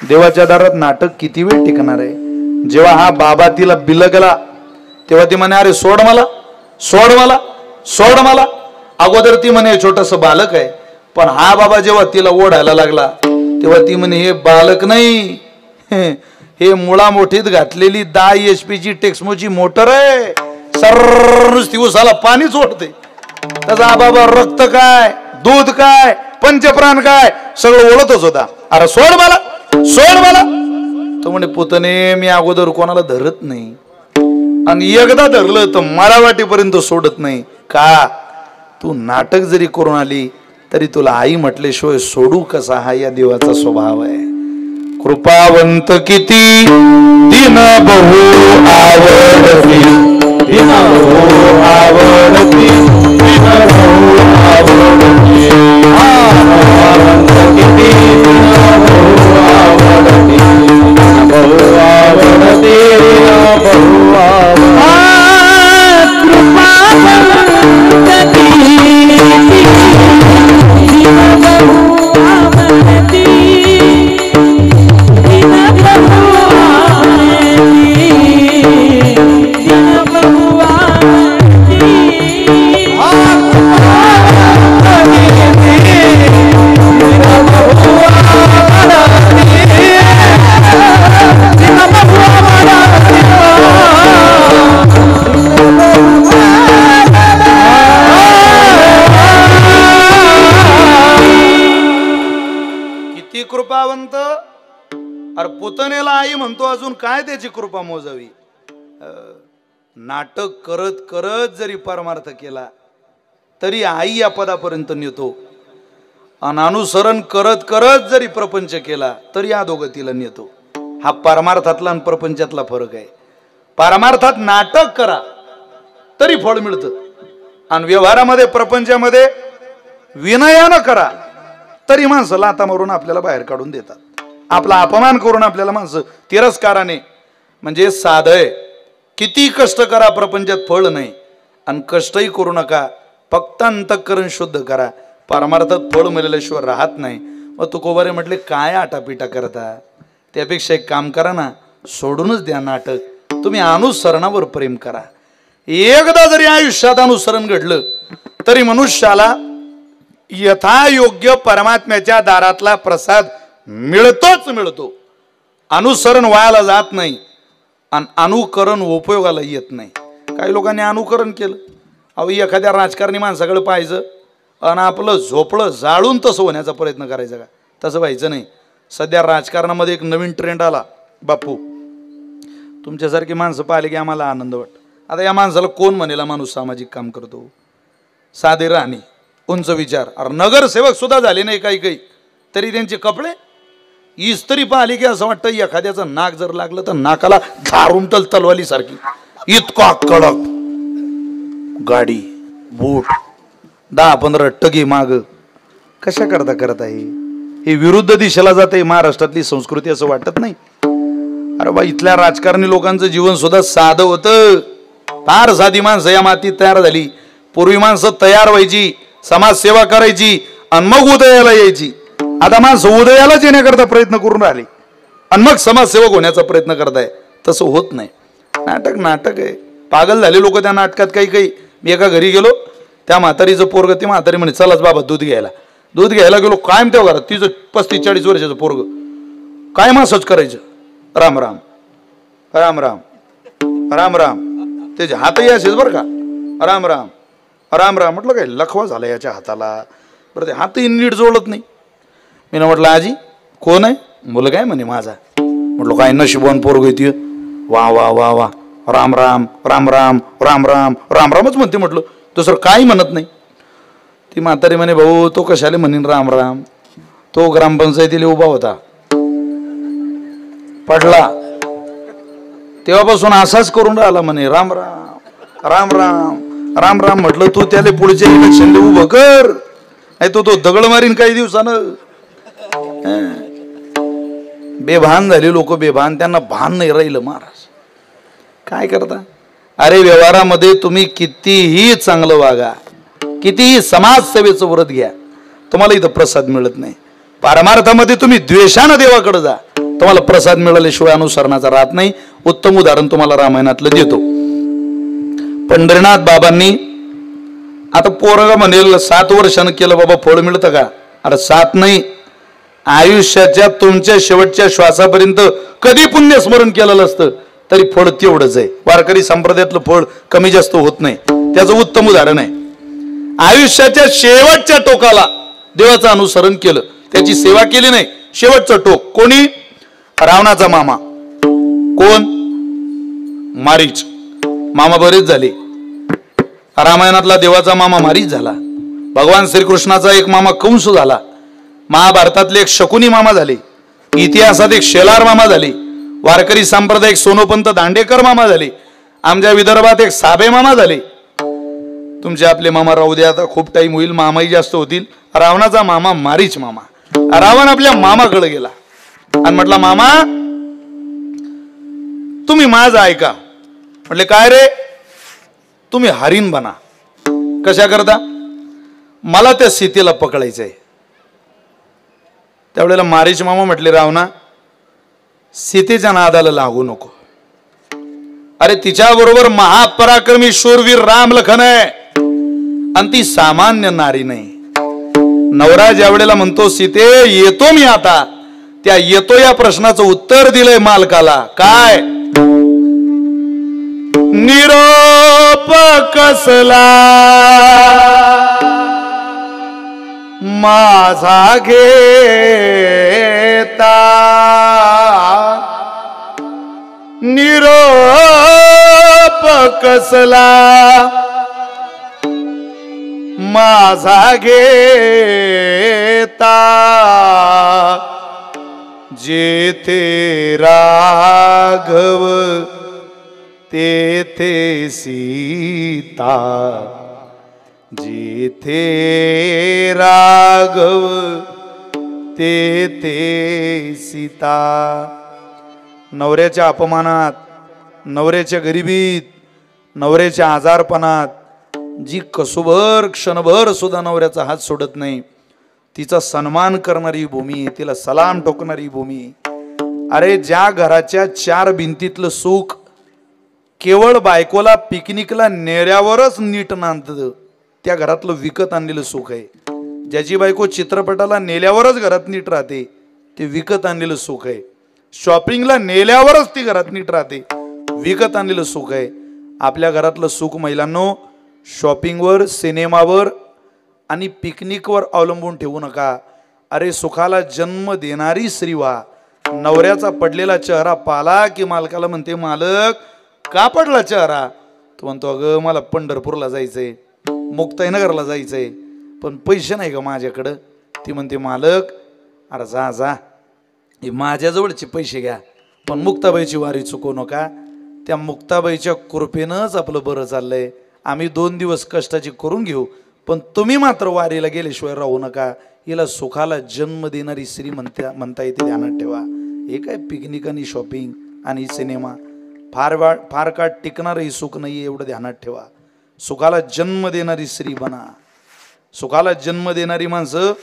देवाच्या दारात नाटक किती वेळ टिकणार आहे? जेव्हा हा बाबा तिला बिलगला तेव्हा ती म्हणे, अरे सोड मला, सोड मला, सोड मला. अगोदर ती म्हणे छोटस बालक आहे, पण हा बाबा जेव्हा तिला ओढायला लागला तेव्हा ती म्हणे, हे बालक नाही, हे मुळा मोठीत घातलेली 10 HP ची टेक्समोची मोटर आहे, सर्रच ती उसाला पाणी सोडते. त्याचा बाबा रक्त काय, दूध काय, पंचप्राण काय, सगळं ओळखच होता. अरे सोड मला, सोड मला. तो म्हणे, पुतणे मी अगोदर कोणाला धरत नाही आणि एकदा धरलं तर मला वाटेपर्यंत सोडत नाही. का? तू नाटक जरी करून आली तरी तुला आई म्हटल्याशिवाय सोडू कसा, हा या देवाचा स्वभाव आहे. कृपावंत किती दिन बहु आवडती, दिन बहु आवडती, दिन बहु आवडती, कृपावंत किती दिन बहु आवडती, बहु आवडती, बहु आवडती. कृपावंत. अरे पुतणेला आई म्हणतो, अजून काय त्याची कृपा मोजावी. नाटक करत करत जरी परमार्थ केला तरी आई या पदापर्यंत नेतो, आणि अनुसरण करत करत जरी प्रपंच केला तरी अधोगतीला नेतो. हा परमार्थातला आणि प्रपंचातला फरक आहे. परमार्थात नाटक करा तरी फळ मिळतं, आणि व्यवहारामध्ये प्रपंचामध्ये विनयानं करा तरी माणसं लाथा मारून आपल्याला बाहेर काढून देतात. आपला अपमान करून आपल्याला माणसं तिरस्काराने, म्हणजे साधय किती कष्ट करा प्रपंचात फळ नाही, आणि कष्टही करू नका, फक्त अंतःकरण शुद्ध करा, परमार्थात फळ मिळाल्याशिवाय राहत नाही. मग तुकोबारे म्हटले काय आटापिटा करता, त्यापेक्षा एक काम करा ना, सोडूनच द्या नाटक, तुम्ही अनुसरणावर प्रेम करा. एकदा जरी आयुष्यात अनुसरण घडलं तरी मनुष्याला यथायोग्य परमात्म्याच्या दारातला प्रसाद मिळतोच मिळतो. अनुसरण व्हायला जात नाही आणि अनुकरण उपयोगाला येत नाही. काही लोकांनी अनुकरण केलं. अहो एखाद्या राजकारणी माणसाकडे पाहायचं आणि आपलं झोपळं जाळून तसं होण्याचा प्रयत्न करायचा का? तसं व्हायचं नाही. सध्या राजकारणामध्ये एक नवीन ट्रेंड आला. बापू तुमच्यासारखी माणसं पाहिले की आम्हाला आनंद वाटतो. आता या माणसाला कोण म्हणेला माणूस सामाजिक काम करतो? साधे राहणे, उंच विचार. अरे नगरसेवक सुद्धा झाले नाही काही काही, तरी त्यांचे कपडे इस्त्री पाहिली की असं वाटतं एखाद्याचं नाक जर लागलं तर नाकाला धारून तलवाली सारखी. इतका कडक गाडी, बूट, 10-15 टगी माग. कशा करता करत आहे हे? विरुद्ध दिशेला जाते महाराष्ट्रातली संस्कृती, असं वाटत नाही? अरे बा, इथल्या राजकारणी लोकांचं जीवन सुद्धा साधं होतं. फार साधी माणसं या मातीत तयार झाली. पूर्वी माणसं तयार व्हायची, समाजसेवा करायची आणि मग उदयाला यायची. आता माणसं उदयालाच येण्याकरता प्रयत्न करून राहिले आणि मग समाजसेवक होण्याचा प्रयत्न करताय. तसं होत नाही. नाटक नाटक आहे. पागल झाले लोक त्या नाटकात. काही काही मी एका घरी गेलो, त्या म्हातारीचं पोरग, ती म्हातारी म्हणे चलाच बाबा दूध घ्यायला गेलो. कायम तेव्हा घरात तिचं 35-40 वर्षाचं पोरग काय मसाज करायचं, राम राम राम राम राम राम, त्याचे हातही असेच बरं का, राम राम राम राम. म्हटलं काय लखवा झाला याच्या हाताला, बरं ते हातही नीट जोडत नाही. मी ना म्हटलं आजी कोण आहे? मुलगा आहे म्हणे माझा. म्हटलं काय नशिबवान पोरग येते, वा वा वा वा, राम राम राम राम राम राम राम रामच म्हणते. म्हटलं दुसरं काही म्हणत नाही. ती म्हातारी म्हणे भाऊ तो कशाले म्हणेन राम राम, तो ग्रामपंचायतीला उभा होता, पडला, तेव्हापासून असाच करून राहिला म्हणे राम राम राम राम राम राम. म्हटलं तू त्याला पुढच्या इलेक्शनला उभं कर, नाही तो दगड मारीन काही दिवसानं. बेभान झाले लोक, बेभान, त्यांना भान नाही राहिलं. महाराज काय करता? अरे व्यवहारामध्ये तुम्ही कितीही चांगलं वागा, कितीही समाजसेवेचं व्रत घ्या, तुम्हाला इथं प्रसाद मिळत नाही. पारमार्थामध्ये तुम्ही द्वेषानं देवाकडे जा, तुम्हाला प्रसाद मिळाल्याशिवाय अनुसरणाचा राहत नाही. उत्तम उदाहरण तुम्हाला रामायणातलं देतो. पंढरीनाथ बाबांनी, आता पोरगा म्हणेल 7 वर्षानं केलं बाबा फळ मिळतं का? अरे 7 नाही, आयुष्याच्या तुमच्या शेवटच्या श्वासापर्यंत कधी पुण्य स्मरण केलेलं असतं तरी फळ तेवढंच आहे. वारकरी संप्रदायातलं फळ कमी जास्त होत नाही. त्याचं उत्तम उदाहरण आहे. आयुष्याच्या शेवटच्या टोकाला देवाचं अनुसरण केलं, त्याची सेवा केली नाही, शेवटचं टोक कोणी? रावणाचा मामा. कोण? मारीच. मामा बरेच झाले. रामायणातला देवाचा मामा मारीच झाला. भगवान श्रीकृष्णाचा एक मामा कंस झाला. महाभारतातले एक शकुनी मामा झाले. इतिहासात एक शेलार मामा झाले. वारकरी सांप्रदायिक सोनोपंत दांडेकर मामा झाले. आमच्या विदर्भात एक साबे मामा झाले. तुमचे आपले मामा राहू द्या, आता खूप टाइम होईल, मामाही जास्त होतील. रावणाचा मामा मारीच मामा. रावण आपल्या मामाकडे गेला आणि म्हटला मामा तुम्ही माझं ऐका. म्हटले काय रे? तुम्ही हरिण बना. कशा करता? मला त्या सीतेला पकडायचंय. त्यावेळेला मारीच मामा म्हटले रावणा सीतेच्या नादाला लागू नको. अरे तिच्याबरोबर महापराक्रमी शूरवीर राम लखन आहे आणि ती सामान्य नारी नाही. नवरा ज्या वेळेला म्हणतो सीते येतो मी आता, त्या येतो या प्रश्नाचं उत्तर दिलंय मालकाला. काय? निरोप कसला माझा घेता, निरोप कसला माझा घेता, जेथे राघव तेथे सीता, जेथे राघव तेथे सीता. नवऱ्याच्या अपमानात, नवऱ्याच्या गरिबीत, नवऱ्याच्या आजारपणात जी कसोभर क्षणभर सुद्धा नवऱ्याचा हात सोडत नाही, तिचा सन्मान करणारी भूमी, तिला सलाम ठोकणारी भूमी. अरे ज्या घराच्या 4 भिंतीतलं सुख केवळ बायकोला पिकनिकला नेल्यावरच नीट नांदतं, त्या घरातलं विकत आणलेलं सुख आहे. ज्याची बायको चित्रपटाला नेल्यावरच घरात नीट राहते, ते विकत आणलेलं सुख आहे. शॉपिंगला नेल्यावरच ती घरात नीट राहते, विकत आणलेलं सुख आहे. आपल्या घरातलं सुख महिलांनो शॉपिंगवर, सिनेमावर आणि पिकनिकवर अवलंबून ठेवू नका. अरे सुखाला जन्म देणारी स्त्री व्हा. नवऱ्याचा पडलेला चेहरा पाला की मालकाला म्हणते, मालक का पडला चेहरा? तो म्हणतो, अगं मला पंढरपूरला जायचंय, मुक्ताईनगरला जायचंय, पण पैसे नाही का माझ्याकडं. ती म्हणते, मालक अरे जा जा, माझ्याजवळचे पैसे घ्या, पण मुक्ताबाईची वारी चुकवू नका. त्या मुक्ताबाईच्या कृपेनंच आपलं बरं चाललंय. आम्ही 2 दिवस कष्टाची करून घेऊ, पण तुम्ही मात्र वारीला गेल्याशिवाय राहू नका. हिला सुखाला जन्म देणारी स्त्री म्हणता येते, ध्यानात ठेवा. हे काय पिकनिक आणि शॉपिंग आणि सिनेमा फार काळ टिकणारही सुख नाही, एवढं ध्यानात ठेवा. सुखाला जन्म देणारी स्त्री बना. सुखाला जन्म देणारी माणसं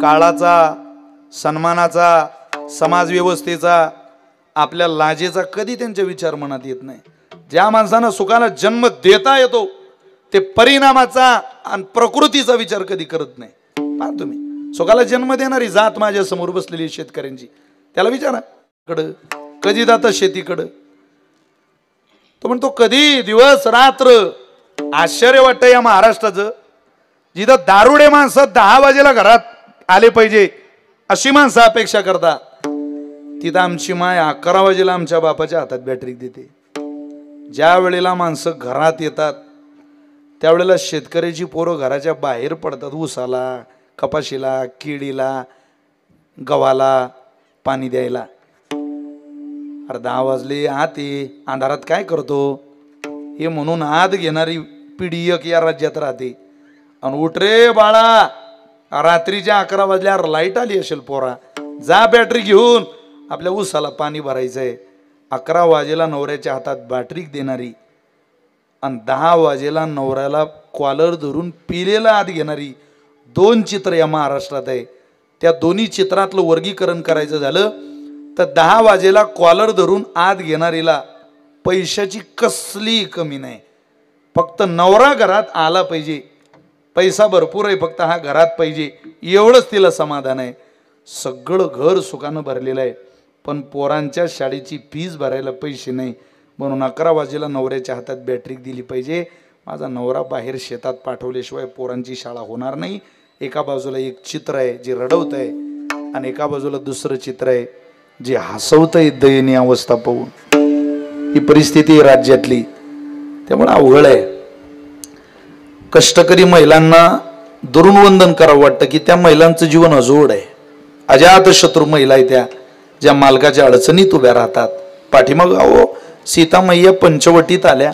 काळाचा, सन्मानाचा, समाज व्यवस्थेचा, आपल्या लाजेचा कधी त्यांच्या विचार मनात येत नाही. ज्या माणसानं सुखाला जन्म देता येतो ते परिणामाचा आणि प्रकृतीचा विचार कधी करत नाही. पहा तुम्ही, सुखाला जन्म देणारी जात माझ्या समोर बसलेली शेतकऱ्यांची, त्याला विचारा कडं कधी जातं शेतीकडं. तो म्हणतो कधी दिवस रात्र. आश्चर्य वाटतं या महाराष्ट्राचं, जिथं दारुडे माणसं 10 वाजेला घरात आले पाहिजे अशी माणसं अपेक्षा करता, तिथं आमची माय 11 वाजेला आमच्या बापाच्या हातात बॅटरी देते. ज्या वेळेला माणसं घरात येतात त्यावेळेला शेतकऱ्याची पोरं घराच्या बाहेर पडतात, ऊसाला, कपाशीला, केळीला, गव्हाला पाणी द्यायला. अरे 10 वाजले, आत ये, अंधारात काय करतो हे म्हणून आत घेणारी पिढी एक या राज्यात राहते. आणि उठ रे बाळा, रात्रीच्या 11 वाजल्यावर लाईट आली असेल, पोरा जा बॅटरी घेऊन, आपल्या ऊसाला पाणी भरायचंय. 11 वाजेला नवऱ्याच्या हातात बॅटरी देणारी आणि 10 वाजेला नवऱ्याला कॉलर धरून पिलेला आत घेणारी 2 चित्र या महाराष्ट्रात आहे. त्या दोन्ही चित्रातलं वर्गीकरण करायचं झालं तर 10 वाजेला कॉलर धरून आत घेणारीला पैशाची कसली कमी नाही. फक्त नवरा घरात आला पाहिजे, पैसा भरपूर आहे, फक्त हा घरात पाहिजे, एवढंच तिला समाधान आहे. सगळं घर सुखानं भरलेलं आहे, पण पोरांच्या शाळेची फीस भरायला पैसे नाही. म्हणून 11 वाजेला नवऱ्याच्या हातात बॅटरी दिली पाहिजे. माझा नवरा बाहेर शेतात पाठवल्याशिवाय पोरांची शाळा होणार नाही. एका बाजूला एक चित्र आहे जे रडवत आहे आणि एका बाजूला दुसरं चित्र आहे जे हसवत आहे दयनीय अवस्था पाहून. ही परिस्थिती राज्यातली, त्यामुळे अवघड आहे. कष्टकरी महिलांना दुर्वंदन करावं वाटतं की त्या महिलांचं जीवन अजोड आहे. अजात शत्रू महिला आहे त्या, ज्या मालकाच्या अडचणीत उभ्या राहतात. पाठीमाग अहो सीतामय्या पंचवटीत आल्या,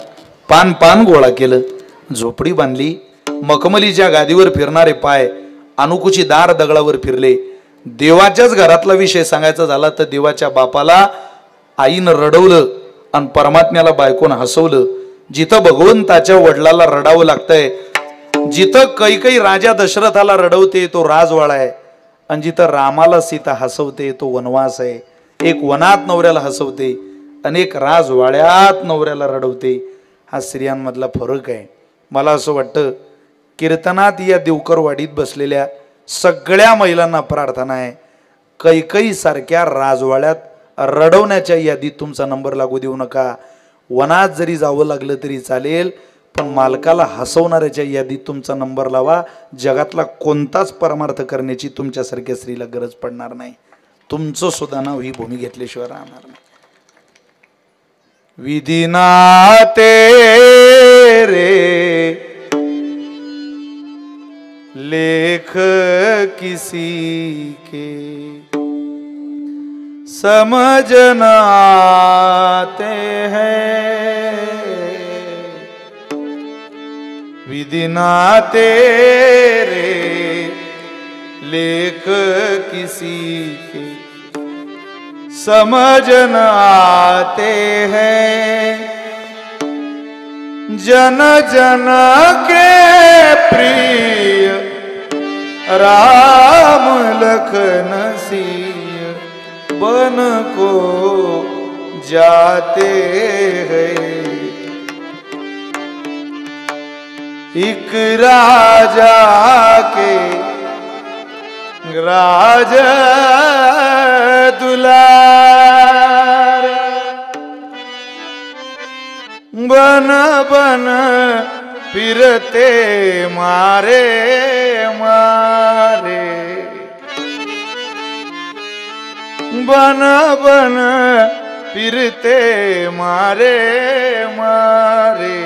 पान पान गोळा केलं, झोपडी बांधली, मखमलीच्या गादीवर फिरणारे पाय अनुकुची दार दगडावर फिरले. देवाच्याच घरातला विषय सांगायचा झाला तर देवाच्या बापाला आईनं रडवलं आणि परमात्म्याला बायकोनं हसवलं. जिथं भगवंताच्या वडिलाला रडावं लागतंय, जिथं कैकई राजा दशरथाला रडवते तो राजवाडा आहे, आणि जिथं रामाला सीता हसवते तो वनवास आहे. एक वनात नवऱ्याला हसवते, अनेक राजवाड्यात नवऱ्याला रडवते. हा स्त्रियांमधला फरक आहे. मला असं वाटतं कीर्तनात या देवकरवाडीत बसलेल्या सगळ्या महिलांना प्रार्थना आहे, कैकई सारख्या राजवाड्यात रडवण्याच्या यादीत तुमचा नंबर लागू देऊ नका. वनात जरी जावं लागलं तरी चालेल, पण मालकाला हसवणाऱ्याच्या यादीत तुमचा नंबर लावा. जगातला कोणताच परमार्थ करण्याची तुमच्यासारख्या स्त्रीला गरज पडणार नाही. तुमचं सुद्धा नाव ही भूमी घेतल्याशिवाय राहणार नाही. विधी ना तेरे लेख किसी के समझ न आते हैं, विधि ना तेरे लेख किसी के समझ न आते हैं. जन जन के प्रिय राम लखन सिय बन को जाते हैं। एक राजा के राज दुलार बन बन फिरते मारे मारे बन बन फिरते मारे मारे।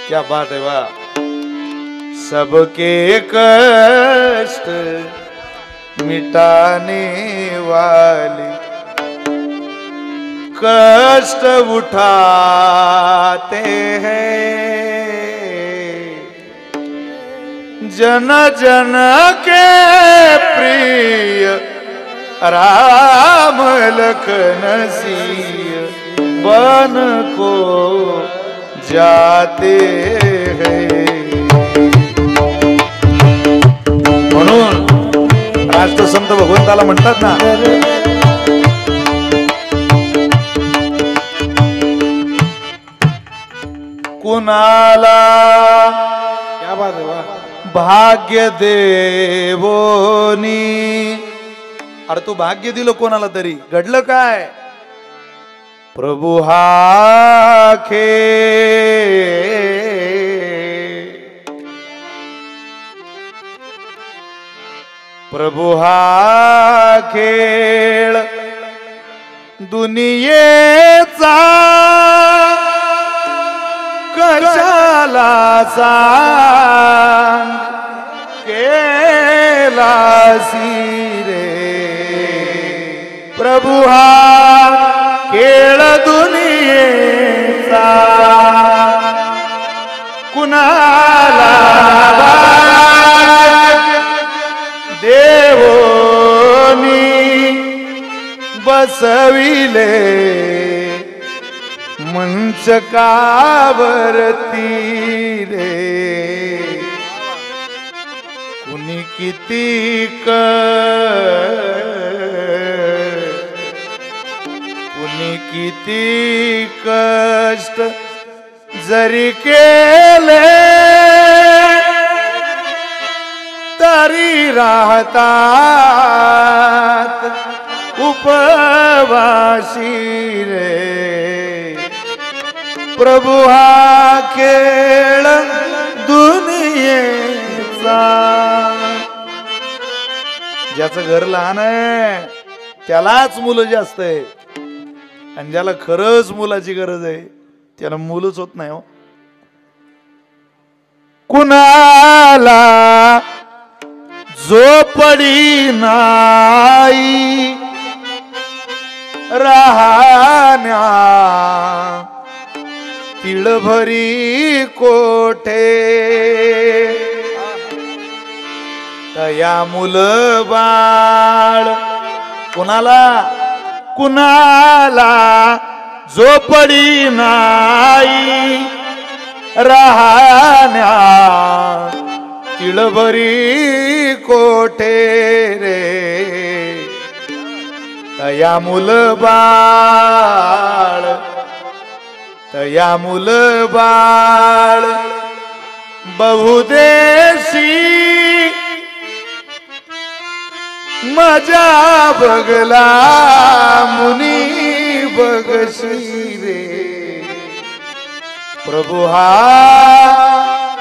क्या बात है वाह। सबके कष्ट मिटाने वाले कष्ट उठाते हैं। जन जन के प्रिय राम लखन सिय बन को जाते हैं। म्हणून राष्ट्रसंत भगवंताला म्हणतात ना, कुणाला क्या बात है वाह भाग्य देवोनी। अरे तू भाग्य दिलं कोणाला तरी, घडलं काय? प्रभु हाके प्रभु हा खेळ दुनियेचा कशाला सांग केलासी रे। प्रभु हा खेळ दुनियेचा कुणाला देवोनी बसविले मंचकावरती रे। कुणी किती कुणी किती कष्ट जरी केले तरी राहतात उपवासी रे। प्रभु हा खेळ दुनियेचा। ज्याचं घर लहान आहे त्यालाच मुलं जास्त आहे, आणि ज्याला खरंच मुलाची गरज आहे त्याला मुलंच होत नाही हो। कुणाला झोपडी नाही राहण्या तिळभरी कोठे। तया मुल बाळ कुणाला कुणाला झोपडी नाही राहण्या तिळभरी कोठे रे। तया मुल बाळ तया मुल बाळ बहुदेशी मजा बगला मुनी बगशी रे। प्रभु हा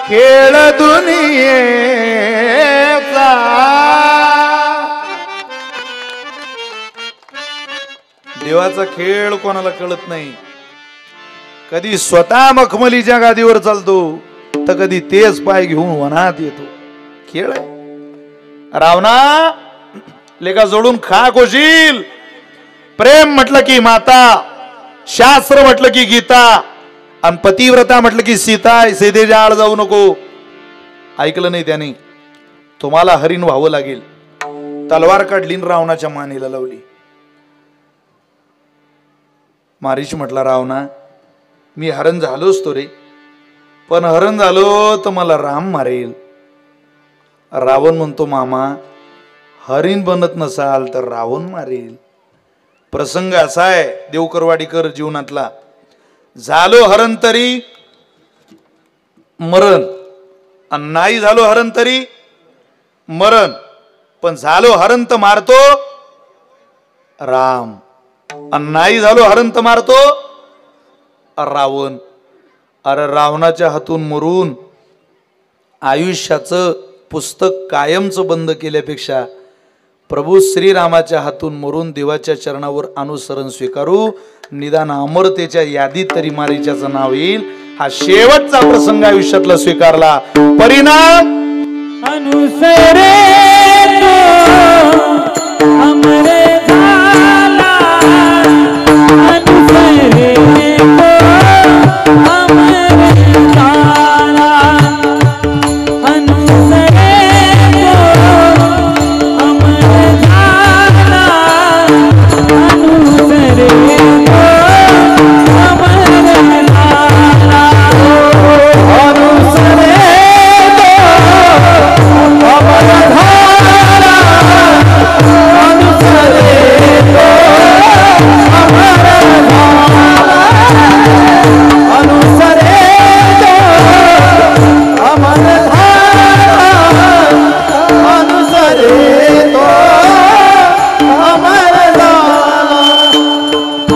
खेळ दुनियेचा। देवाचा खेळ कोणाला कळत नाही। कधी स्वतः मखमलीच्या गादीवर चालतो तर कधी तेच पाय घेऊन वनात येतो। खेळ आहे। रावणा लेका जोडून खाक होशील। प्रेम म्हटलं की माता, शास्त्र म्हटलं की गीता, आणि पतिव्रता म्हटलं की सीता, सीतेच्या आड जाऊ नको। ऐकलं नाही त्याने, तुम्हाला हरिण व्हावं लागेल। तलवार काढली रावणाच्या मानेला लावली। मारीच म्हटला रावणा मी हरण झालोच तो रे, पण हरण झालो तर मला राम मारेल. रावण म्हणतो मामा हरिण बनत नसाल तर रावण मारेल. प्रसंग असा आहे देवकरवाडीकर जीवनातला, झालो हरण तरी मरण, आणि नाही झालो हरण तरी मरण, पण झालो हरण तर मारतो राम, आणि नाही झालो हरण तर मारतो रावण. अरे रावणाच्या हातून मरून आयुष्याचं पुस्तक कायमचं बंद केल्यापेक्षा प्रभू श्रीरामाच्या हातून मरून देवाच्या चरणावर अनुसरण स्वीकारू, निदान अमरतेच्या यादीत तरी मारीच्याचं नाव येईल. हा शेवटचा प्रसंग आयुष्यातला स्वीकारला, परिणाम अनुसरे तो अमर झाला, अनुसरे तो अमर झाला, अनुसरे तो अमर झाला, अनुसरे तो अमर झाला,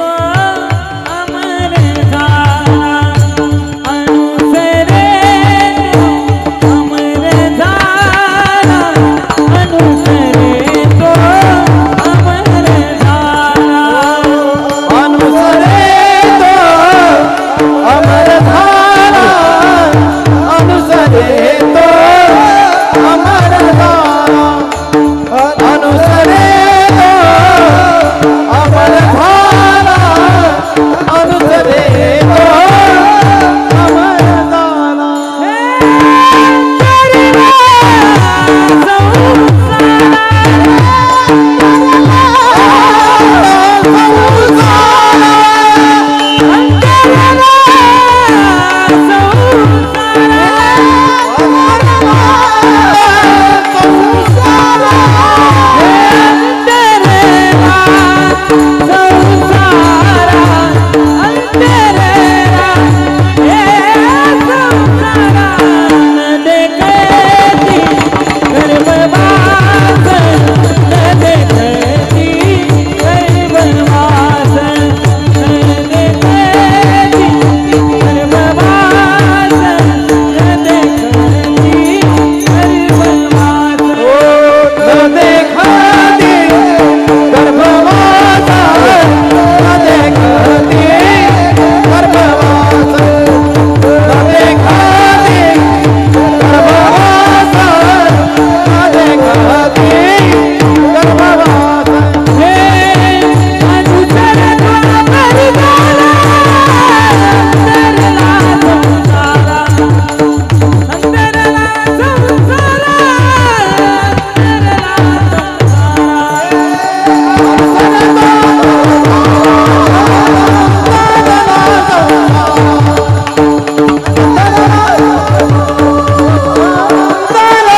अनुसरे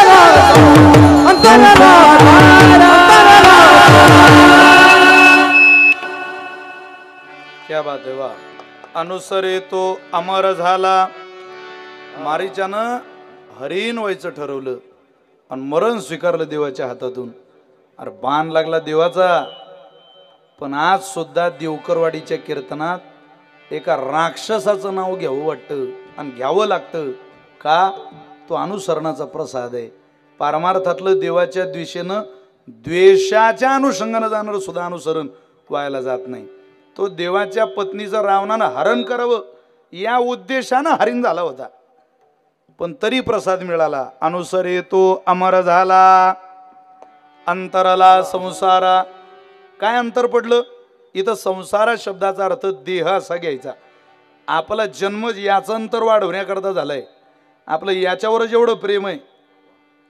अनुसरे तो अमर झाला. मारीच्यानं हरिण व्हायचं ठरवलं आणि मरण स्वीकारलं देवाच्या हातातून. अरे बाण लागला देवाचा, पण आज सुद्धा देवकरवाडीच्या कीर्तनात एका राक्षसाचं नाव घ्यावं वाटतं आणि घ्यावं लागतं का? तो अनुसरणाचा प्रसाद आहे. पारमार्थातलं देवाच्या दिशेनं द्वेषाच्या अनुषंगानं जाणार सुद्धा अनुसरण व्हायला जात नाही. तो देवाच्या पत्नीचं रावणानं हरण करावं या उद्देशानं हरिण झाला होता, पण तरी प्रसाद मिळाला. अनुसरे तो अमर झाला, अंतरला संसारा. काय अंतर पडलं इथं? संसारा शब्दाचा अर्थ देह असा घ्यायचा. आपला जन्म याचं अंतर वाढवण्याकरता झालाय. आपलं याच्यावर जेवढं प्रेम आहे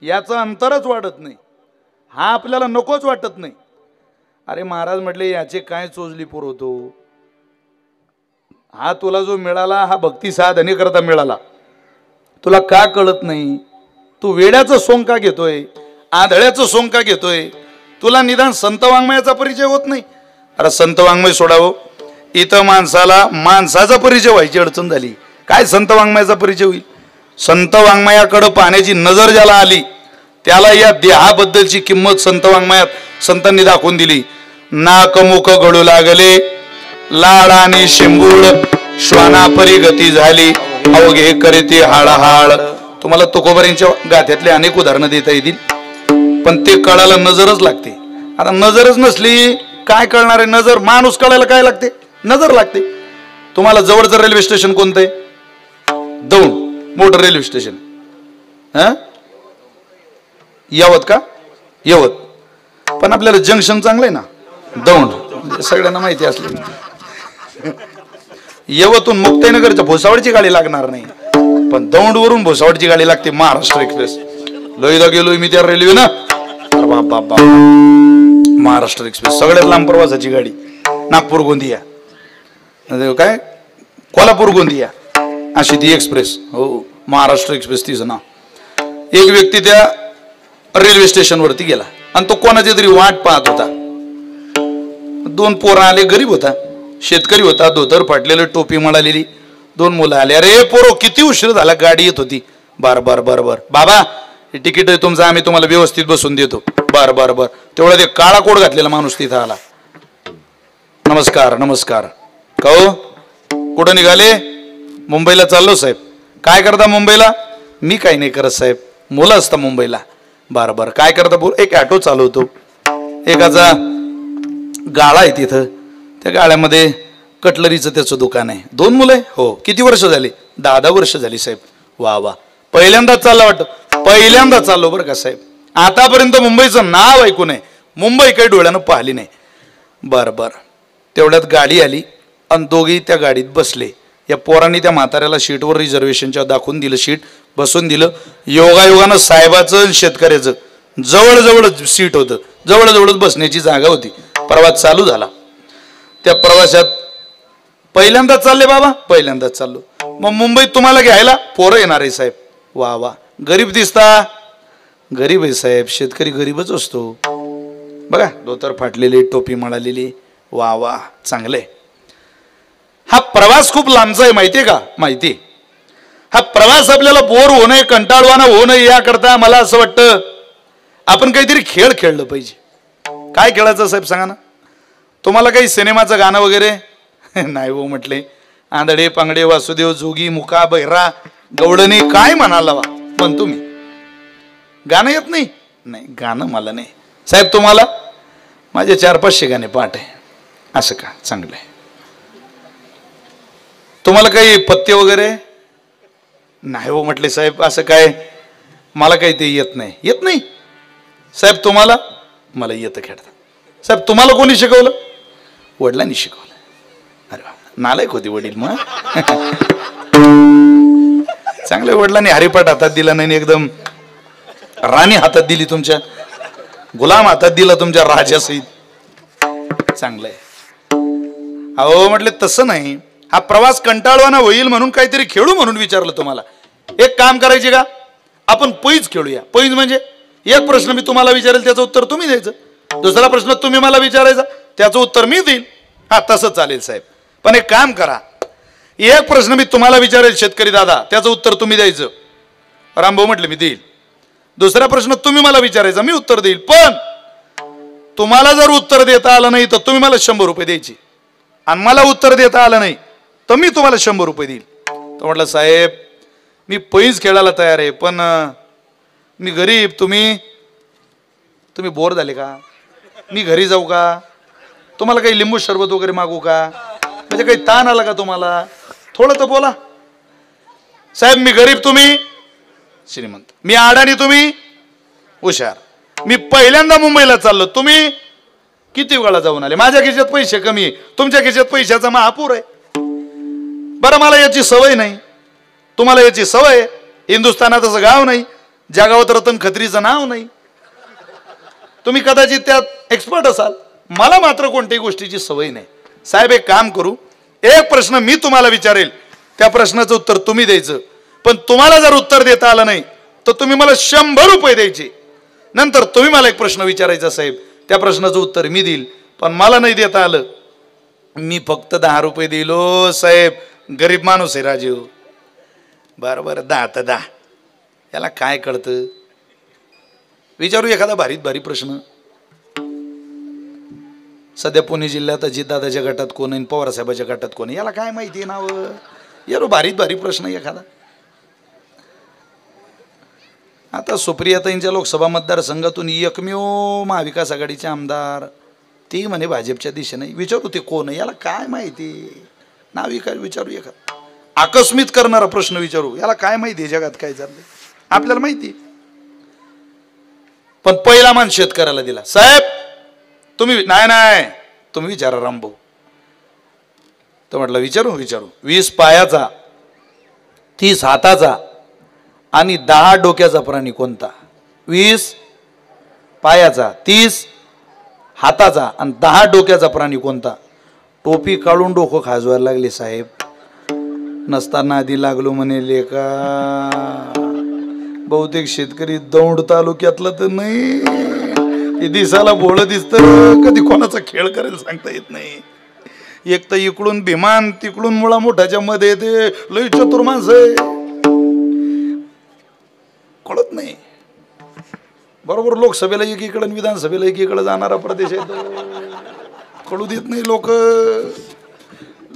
याचं अंतरच वाढत नाही, हा आपल्याला नकोच वाटत नाही. अरे महाराज म्हटले याचे काय चोजली पुरवतो, हा तुला जो मिळाला हा भक्ती साधने करता मिळाला, तुला का कळत नाही? तू वेड्याचं सोंग का घेतोय, आधळ्याचं सोंग का घेतोय? तुला निदान संत वाङ्मयाचा परिचय होत नाही? अरे संत वाङ्मय सोडावं, इथं माणसाला माणसाचा परिचय व्हायची अडचण झाली, काय संत वाङ्मयाचा परिचय होईल? संत वाङ्मयाकडे पाहण्याची नजर ज्याला आली त्याला या देहाबद्दलची किंमत संत वाङ्मयात संतांनी दाखवून दिली. नाकमुख गळू लागले, लाडाने शिंबूड श्वानापरी गती झाली, अवघे करीती हाळहाळ. तुम्हाला तुकोबारांच्या गाथ्यातले अनेक उदाहरणं देता येतील, पण ते कळायला नजरच लागते. आता नजरच नसली काय कळणार आहे? नजर, माणूस कळायला काय लागते? नजर लागते. तुम्हाला जवळचं रेल्वे स्टेशन कोणतं आहे? दौंड, मोठं रेल्वे स्टेशन. यवत का? यवत. पण आपल्याला जंक्शन चांगलं आहे ना, दौंड, सगळ्यांना माहिती असले. यवतून मुक्ताईनगरच्या भुसावळची गाडी लागणार नाही, पण दौंड वरून भुसावळची गाडी लागते, महाराष्ट्र एक्सप्रेस. लोईदा गेलोय मी त्या रेल्वे ना, बाबा महाराष्ट्र एक्सप्रेस सगळ्यात लांब प्रवासाची गाडी. नागपूर गोंदिया, काय कोल्हापूर गोंदिया, अशी ती एक्सप्रेस. हो, महाराष्ट्र एक्सप्रेस तिचं नाव. एक व्यक्ती त्या रेल्वे स्टेशनवरती गेला आणि तो कोणाची तरी वाट पाहत होता. दोन पोरं आले, गरीब होता, शेतकरी होता, धोतर फाटलेलं, टोपी मळालेली. दोन मुलं आले. अरे पोरो किती उशीर झाला, गाडी येत होती. बर बर बर बर बाबा, हे तिकीट आहे तुमचं, आम्ही तुम्हाला व्यवस्थित बसून देतो. बर बर बर. तेवढा ते काळा कोट घातलेला माणूस तिथं आला. नमस्कार नमस्कार. कहो कुठं निघाले? मुंबईला चाललो साहेब. काय करता मुंबईला? मी काही नाही करत साहेब, मुलं असता मुंबईला. बर बर. काय करता? बोल. एक ऑटो चालवतो, एकाचा गाळा आहे तिथं, त्या गाळ्यामध्ये कटलरीचं त्याचं दुकान आहे. दोन मुलं आहे. हो. किती वर्ष झाली? 10 वर्ष झाली साहेब. वा वा. पहिल्यांदाच चालला वाटतं? पहिल्यांदा चाललो बरं का साहेब, आतापर्यंत मुंबईचं नाव ऐकू नये, मुंबई काही डोळ्यानं पाहिली नाही. बरं बरं. तेवढ्यात गाडी आली आणि दोघी त्या गाडीत बसले. या पोरांनी त्या म्हाताऱ्याला सीटवर रिझर्वेशनच्या दाखवून दिलं, सीट बसून दिलं. योगायोगानं साहेबाचं शेतकऱ्याचं जवळजवळ सीट होतं, जवळजवळच बसण्याची जागा होती. प्रवास चालू झाला. त्या प्रवासात पहिल्यांदाच चालले बाबा? पहिल्यांदाच चाललो. मग मुंबईत तुम्हाला घ्यायला पोरं येणार आहे साहेब. वा वा. गरीब दिसता? गरीब आहे साहेब, शेतकरी गरीबच असतो. बघा, धोतर फाटलेली, टोपी मळालेली. वा वा, चांगलंय. हा प्रवास खूप लांबचा आहे, माहितीये का? माहिती. हा प्रवास आपल्याला बोर होऊ नये, कंटाळवाना होऊ नये याकरता मला असं वाटतं आपण काहीतरी खेळ खेळलं पाहिजे. काय खेळायचं साहेब सांगा ना? तुम्हाला काही सिनेमाचं गाणं वगैरे? नाही हो म्हटले. आंधळे पांगडे वासुदेव जोगी मुका बहिरा गवळणी काय म्हणाला वा म्हणतो मी. गाणं येत नाही? नाही, गाणं मला नाही साहेब. तुम्हाला? माझे 400-500 गाणे पाठ आहे. असं का? चांगलं आहे. तुम्हाला काही पत्ते वगैरे? नाही हो म्हटले साहेब. असं काय, मला काही ते येत नाही. येत नाही साहेब तुम्हाला? मला येतं खेळता. साहेब तुम्हाला कोणी शिकवलं? वडिलांनी शिकवलं. अरे वा, नालायक होती वडील. मग चांगल्या वडिलांनी हरिपाठ हातात दिला नाही, एकदम राणी हातात दिली, तुमच्या गुलाम हातात दिला, तुमच्या राजासहित. चांगलंय. अहो म्हटले तसं नाही, हा प्रवास कंटाळवाना होईल म्हणून काहीतरी खेळू म्हणून विचारलं तुम्हाला. एक काम करायचे का, आपण पैज खेळूया. पैज म्हणजे एक प्रश्न मी तुम्हाला विचारेल, त्याचं उत्तर तुम्ही द्यायचं. दुसरा प्रश्न तुम्ही मला विचारायचा, त्याचं उत्तर मी देईल. हा, तसं चालेल साहेब. पण एक काम करा, एक प्रश्न मी तुम्हाला विचारेल शेतकरी दादा, त्याचं उत्तर तुम्ही द्यायचं. रामभाऊ म्हटले मी देईल. दुसरा प्रश्न तुम्ही मला विचारायचा, मी उत्तर देईल. पण तुम्हाला जर उत्तर देता आलं नाही तर तुम्ही मला 100 रुपये द्यायचे, आणि मला उत्तर देता आलं नाही तर मी तुम्हाला 100 रुपये देईल. तर म्हटलं साहेब मी पैज खेळायला तयार आहे, पण मी गरीब, तुम्ही बोर झाले का? मी घरी जाऊ का? तुम्हाला काही लिंबू सरबत वगैरे मागू का? म्हणजे काही ताण आला का तुम्हाला? थोडं तर बोला साहेब. मी गरीब, तुम्ही श्रीमंत. मी अडाणी, तुम्ही हुशार. मी पहिल्यांदा मुंबईला चाललो, तुम्ही किती वेळा जाऊन आले. माझ्या खिशात पैसे कमी आहे, तुमच्या खिशात पैशाचा महापूर आहे. बरं, मला याची सवय नाही, तुम्हाला याची सवय. हिंदुस्थानात असं गाव नाही जगावत रतन खत्रीचं नाव नाही. तुम्ही कदाचित त्यात एक्सपर्ट असाल, मला मात्र कोणत्याही गोष्टीची सवय नाही. साहेब एक काम करू, एक प्रश्न मी तुम्हाला विचारेल, त्या प्रश्नाचं उत्तर तुम्ही द्यायचं. पण तुम्हाला जर उत्तर देता आलं नाही तर तुम्ही मला 100 रुपये द्यायचे. नंतर तुम्ही मला एक प्रश्न विचारायचा साहेब, त्या प्रश्नाचं उत्तर मी देईल. पण मला नाही देता आलं, मी फक्त 10 रुपये दिलो साहेब. गरीब माणूस आहे राजीव. बरोबर 10 तर 10, याला काय कळतं. विचारू एखादा भारीत भारी प्रश्न. सध्या पुणे जिल्ह्यात अजितदादाच्या गटात कोण आहे, पवार साहेबाच्या गटात कोण आहे, याला काय माहिती आहे नाव. यारो भारीत भारी प्रश्न एखादा. आता सुप्रियाताईंच्या लोकसभा मतदारसंघातून एकमेव महाविकास आघाडीचे आमदार, ती म्हणे भाजपच्या दिशेने. विचारू ते कोण आहे, याला काय माहिती. नाव विचारू एखादा. आकस्मित करणारा प्रश्न विचारू, याला काय माहिती आहे जगात काय चाललंय, आपल्याला माहिती. पण पहिला मान शेतकऱ्याला दिला. साहेब तुम्ही नाही तुम्ही विचारा रामभाऊ. तर म्हटलं विचारू 20 पायाचा, 30 हाताचा आणि 10 डोक्याचा प्राणी कोणता. 20 पायाचा, 30 हाताचा आणि 10 डोक्याचा प्राणी कोणता. टोपी काढून डोकं खाजवायला लागले साहेब. नसताना आधी लागलो म्हणे का. बहुतेक शेतकरी दौंड तालुक्यातला तर नाही, दिसाला भोळ दिसतं, कधी कोणाचा खेळ करेल सांगता येत नाही. एक तर इकडून भिमान, तिकडून मुळा मोठाच्या मध्ये ते लई चतुर माणसं आहे, कळत नाही. बरोबर लोकसभेला एकीकडे, विधानसभेला एकीकडे जाणारा प्रदेश आहे तो, कळू देत नाही लोक.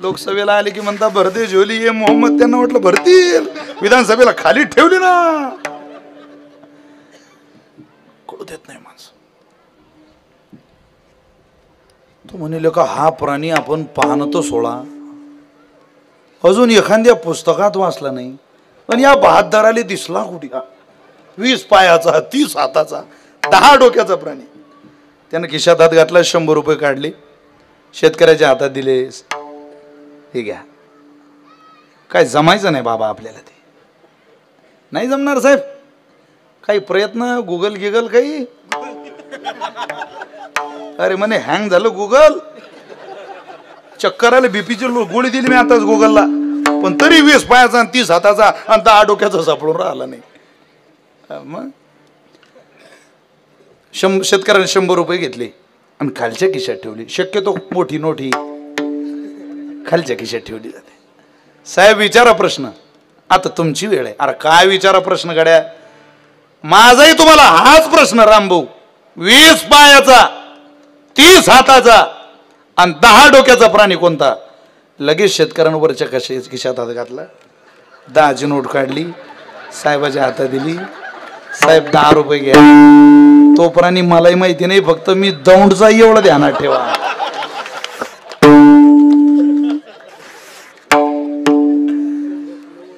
लोकसभेला आले की म्हणता भरते झोली ये मोहम्मद, त्यांना वाटलं भरतील, विधानसभेला खाली ठेवली ना, कळू देत नाही माणसं. तो म्हणले का हा प्राणी आपण पाहणं तो सोळा, अजून एखाद्या पुस्तकात वाचला नाही, पण या बहादराला दिसला कुठे. 20 पायाचा, 30 हाताचा, 10 डोक्याचा प्राणी. त्यानं खिशात हात घातला, 100 रुपये काढले, शेतकऱ्याच्या हातात दिले. हे घ्या. काय जमायचं नाही बाबा आपल्याला, ते नाही जमणार साहेब. काही प्रयत्न गुगल गिगल काही, अरे म्हणे हँग झालं गुगल, चक्कर आले, बीपीची गोळी दिली मी आताच गुगलला, पण तरी 20 पायाचा, 30 हाताचा आणि 10 डोक्याचा सापडून राहिला नाही. मग शेतकऱ्याने 100 रुपये घेतले आणि खालच्या खिशात ठेवली. शक्यतो मोठी नोटी खालच्या खिशात ठेवली जाते. साहेब विचारा प्रश्न, आता तुमची वेळ आहे. अरे काय विचारा प्रश्न गड्या, माझाही तुम्हाला हाच प्रश्न रामभाऊ. 20 पायाचा, 30 हाताचा आणि 10 डोक्याचा प्राणी कोणता. लगेच शेतकऱ्यांवरच्या खिशात हात घातला, 10ची नोट काढली, साहेबाच्या हातात दिली. साहेब 10 रुपये घ्या. तो प्राणी मलाही माहिती नाही, फक्त मी दौंडचा एवढं ध्यानात ठेवा.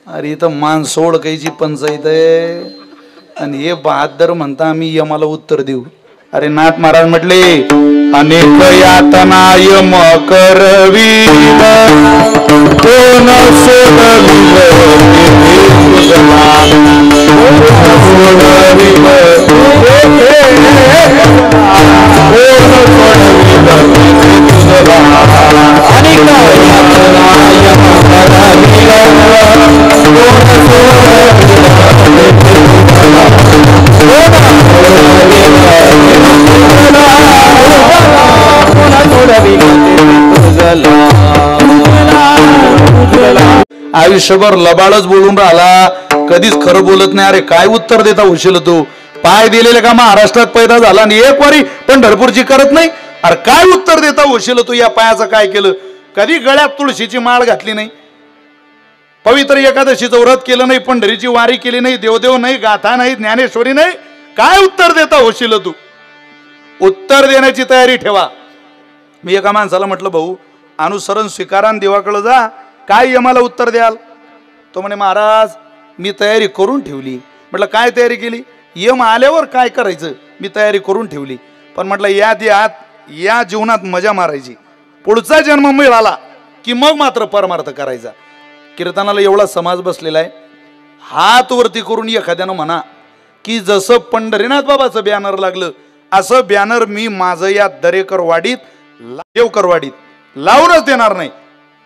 अरे इथं माणसोड काहीची पंचायत आहे आणि हे बहादर म्हणता आम्ही यमाला उत्तर देऊ. अरे नाथ महाराज म्हटले, अनेक यातना यम करवी कोण आयुष्यभर लबाडच बोलून राहिला, कधीच खरं बोलत नाही. अरे काय उत्तर देता होशील तू. पाय दिलेले का महाराष्ट्रात पैदा झाला आणि एक वारी पंढरपूरची करत नाही. अरे काय उत्तर देता होशील तू. या पायाचं काय केलं. कधी गळ्यात तुळशीची माळ घातली नाही, पवित्र एकादशीचं व्रत केलं नाही, पंढरीची वारी केली नाही, देवदेव नाही, गाथा नाही, ज्ञानेश्वरी नाही. काय उत्तर देता होशील तू. उत्तर देण्याची तयारी ठेवा. मी एका माणसाला म्हटलं, भाऊ अनुसरण स्वीकारान देवाकडे जा, काय यमाला उत्तर द्याल. तो म्हणे, महाराज मी तयारी करून ठेवली. म्हटलं काय तयारी केली. यम आल्यावर काय करायचं मी तयारी करून ठेवली, पण म्हटलं या जीवनात मजा मारायची, पुढचा जन्म मिळाला की मग मात्र परमार्थ करायचा. कीर्तनाला एवढा समाज बसलेला आहे, हात वरती करून एखाद्यानं म्हणा की जसं पंढरीनाथ बाबाचं बॅनर लागलं असं बॅनर मी माझं या दरेकरवाडीत देवकरवाडीत लावूनच देणार नाही.